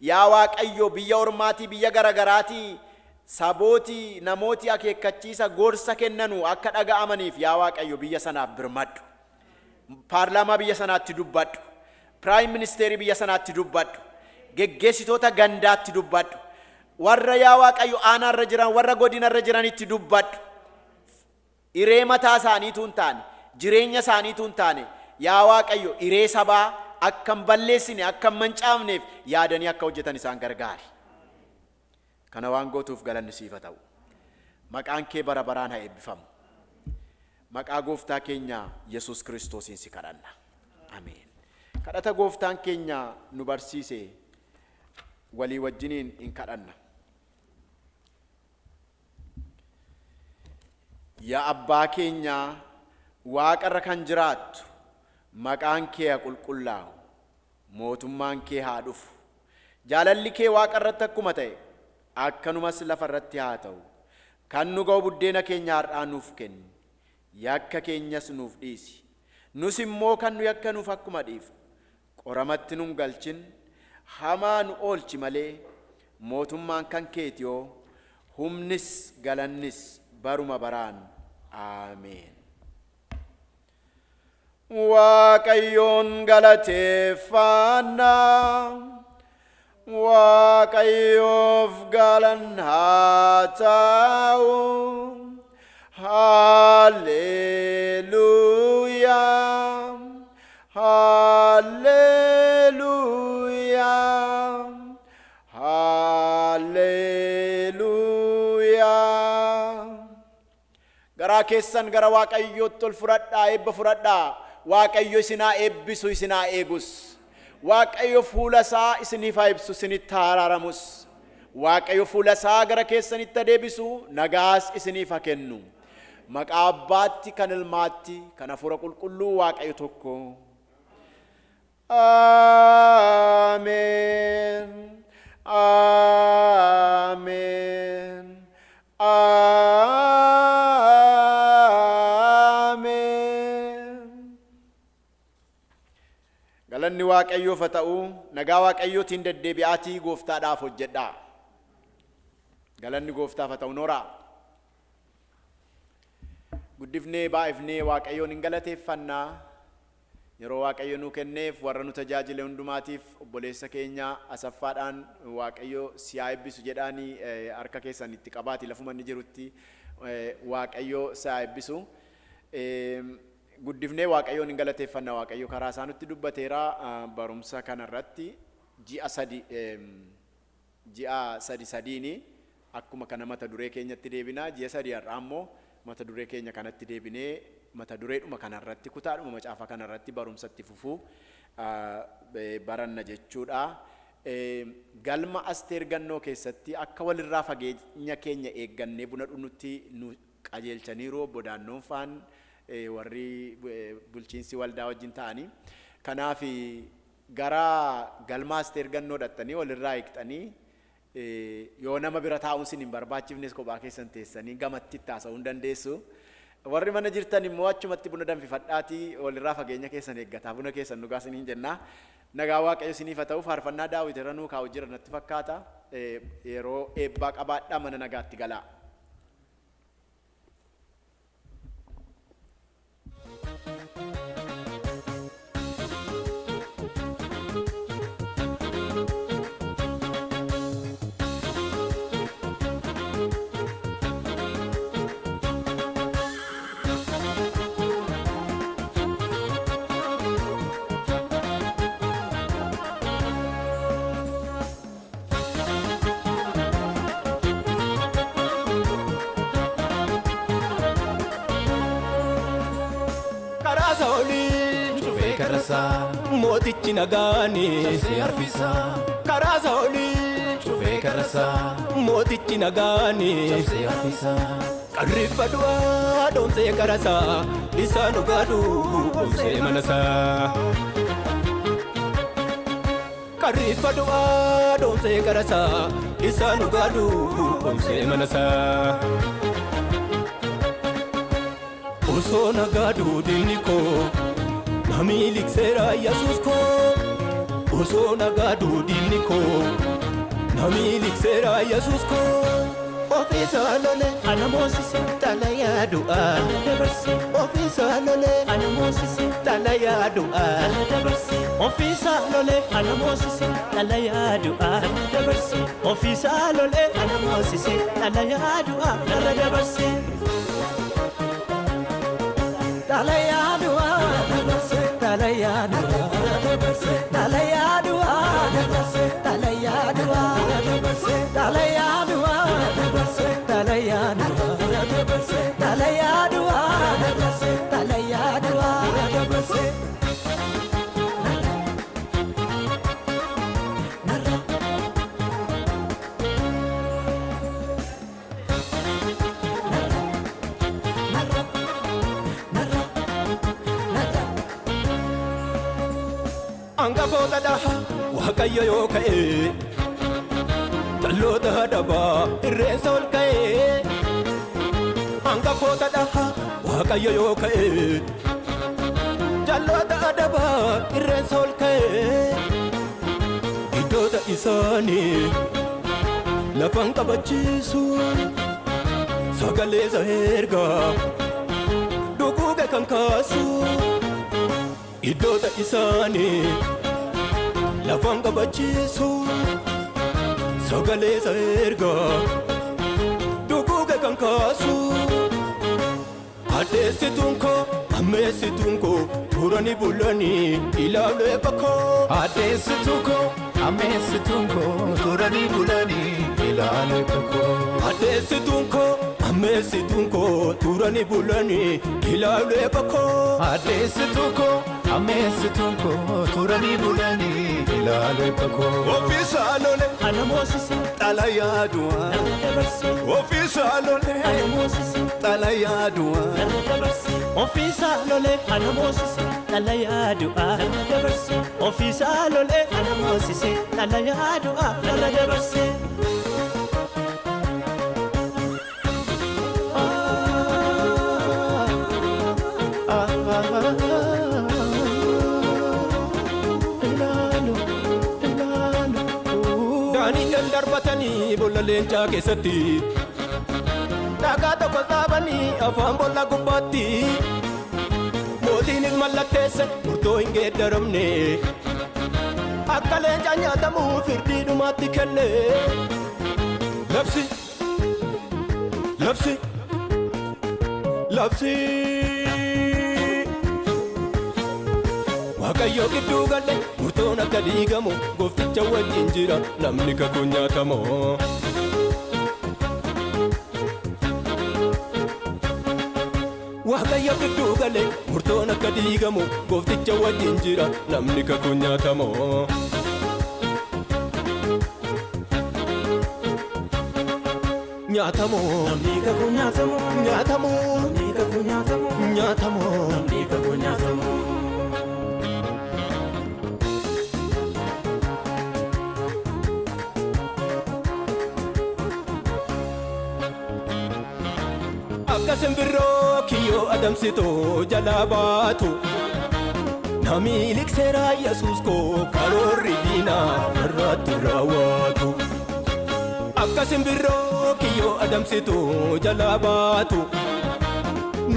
Yaa Waaqayyo biyya ormaatii biyya garagaraati sabooti namooti akeekkachiisa gorsa kennanu akka dhaga'amaniif yaa Waaqayyo biyya sanaaf birmadhu. Paarlaamaa biyya sanaatti dubbadhu. Piraayim ministeerii biyya sanaatti dubbadhu. Geggeessitoota gandaatti dubbadhu. Warra yaa Waaqayyo aanaarra jiran warra godinarra jiranitti dubbadhu. Iree mataa isaaniitu hin taane, jireenya isaaniitu hin taane, yaa Waaqayyo iree sabaa akka hin balleessine akka hin mancaafneef yaadanii akka hojjetan isaan gargaari. Kana waan gootuuf galanni siif haa ta'u. Maqaan kee bara baraan haa eebbifamu. Maqaa gooftaa keenya Yesuus Kiristoosiin si kadhanna. Ameen. Kadhata gooftaan keenya nu barsiise walii wajjiniin in kadhanna. Yaa abbaa keenya waaqarra kan jiraattu, maqaan kee haa qulqullaa'u, mootummaan kee haa dhufu, jaalalli kee waaqarratti akkuma ta'e akkanumas lafarratti haa ta'u. Kan nu ga'u buddeena keenya har'aa nuuf kenni, yakka keenyas nuuf dhiisi, nus immoo kan nu yakka nuuf akkuma dhiifnu qoramatti nun galchin, hamaa nu oolchi malee mootummaan kan keetiyoo, humnis galannis baruma baraan. Ameen. Waaqayyoon galateeffannaa, Waaqayyoof galanni haa ta'u. Hallelujah, hallelujah, hallelujah. Garaa keessan gara Waaqayyootti ol fudhadhaa, eebba fudhadhaa. Waaqayyo isin haa eebbisu, isin haa eegus. Waaqayyo fuula isaa isiniif haa ibsu, isinitti haa araaramus. Waaqayyo fuula isaa gara keessanitti haa deebisu, nagaas isiniif haa kennu. Maqaa Abbaatti, kan Ilmaatti, kan Hafuura Qulqulluu Waaqayyo tokko. Ameen. Ameen. Galanni Waaqayyoof haa ta'u. Nagaa Waaqayyootiin deddeebi'aatii gooftaadhaaf hojjedhaa. Galanni gooftaaf haa ta'u. Nooraa guddifnee baay'ifnee Waaqayyoon hin galateeffannaa. Yeroo Waaqayyo nuu kenneef warra nu tajaajile hundumaatiif obboleessa keenya Asaffaadhaan Waaqayyo si haa eebbisu jedhaanii harka keessan itti qabaati lafuma inni jirutti Waaqayyo si haa eebbisu. Guddifnee Waaqayyoon hin galateeffannaa. Waaqayyo karaa isaa nutti dubbateera. Barumsa kanarratti ji'a sadiini akkuma kana mata duree keenyatti deebinaa. Ji'a sadii har'aa immoo mata duree keenya kanatti deebinee mata dureedhuma kanarratti kutaadhuma macaafa kanarratti barumsatti fufuu baranna jechuudha. Galma Asteer Gannoo keessatti akka walirraa fageenya keenya eeggannee buna dhunutti nu qajeelchaniiru obbo Daannoon faan warri bulchiinsi waldaa wajjin ta'anii. Kanaaf gara galma Asteer Gannoo dhattanii walirraa eegtanii yoo nama bira taa'uun sin hin barbaachifnes kophaa keessan teessanii gamatti taasisuu hin dandeessu. Warri mana jirtan immoo achumatti buna danfifadhaatii walirraa fageenya keessan eeggataa buna keessan dhugaa isiniin jenna. Nagaa Waaqayyo isiniif haa ta'u. Faarfannaa Daawit irra nuu kaa'u jira natti fakkaata. Yeroo eebbaa qabaadhaa mana nagaatti galaa. Mootichi nagaani si arfisa. Karaa saolii cufee karasaa. Mootichi nagaani si arfisa. Qarrifa du'aa doomsee karasaa. Isaan dhugaadhu doomsee manasaa. Qarrifa du'aa doomsee karasaa. Isaan dhugaadhu doomsee manasaa. Osoo nagaadhu diinni koo. Namilik sera Yesus ko, oso nagadu diinni ko. Namilik sera Yesus ko. Ofisa lole anamosisi talaya du'a dabarsi. Ofisa lole anamosisi talaya du'a dabarsi. Ofisa lole anamosisi talaya du'a dabarsi. Ofisa lole anamosisi talaya du'a dabarsi. Talaya du'a dabarsi. Talaya du'a dabarsi. talayadua talayadua talayadua talayadua talayadua Anga foda daha wakayyo yokae Tallo daha daba irresol kae Anga foda daha wakayyo yokae Tallo daha daba irresol kae Idoda isani lafan qabachisu Sagale zaherga duguga kankasu Idoda isani lafan qabachisu Sagale zaherga duguga kankasu Adesitunko amesitunko turani bulani ilale bako Adesitunko amesitunko turani bulani ilale bako Adesitunko amesitunko turani bulani ilale bako Adesitunko amesitunko turani bulani ilale bako Ofisalole Anamosisi talayadua Nadabarsi Ofisalole Anamosisi talayadua Nadabarsi Ofisa lole Anamosisi Talayadua Nadabarsi Ofisa lole Anamosisi Talayadua Nadabarsi darbatani bolla leenca keessatti dhagaa tokko dhaabanii afaan bolla gubbaatti mootiinis mallatteesse murtoo hin geeddaramne akka leenca nyaatamuu firdii dhumaatti kenne labsi labsi labsi Waaqayyo gidduu galle murtoon akka diigamu goofticha wajjin jira namni kakuu nyaatamu Waaqayyo gidduu galle murtoon akka diigamu goofticha wajjin jira namni kakuu nyaatamu Nyaatamu Namni kakuu nyaatamu nyaatamu Namni kakuu nyaatamu nyaatamu Namni kakuu nyaatamu Akka simbirroo kiyyoo adamsitu jalaa baatu Nami likseera Yesuus koo karoorri diinaa irratti raawwatu Akka simbirroo kiyyoo adamsitu jalaa baatu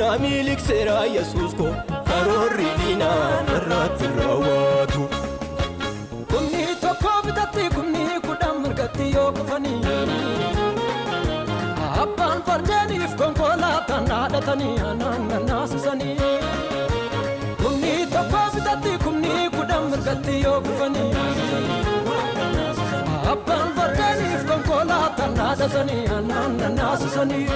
Nami likseera Yesuus koo karoorri diinaa irratti raawwatu Kumni tokko bitatti kumni kudhan mirgatti yoo kufanii Abbaan fardeenif konkolaataan haadhatanii aannan naasisanii Kumni tokko bitatti kumni kudhan mirgatti yoo kufanii Abbaan fardeenif konkolaataan haadhatanii aannan naasisanii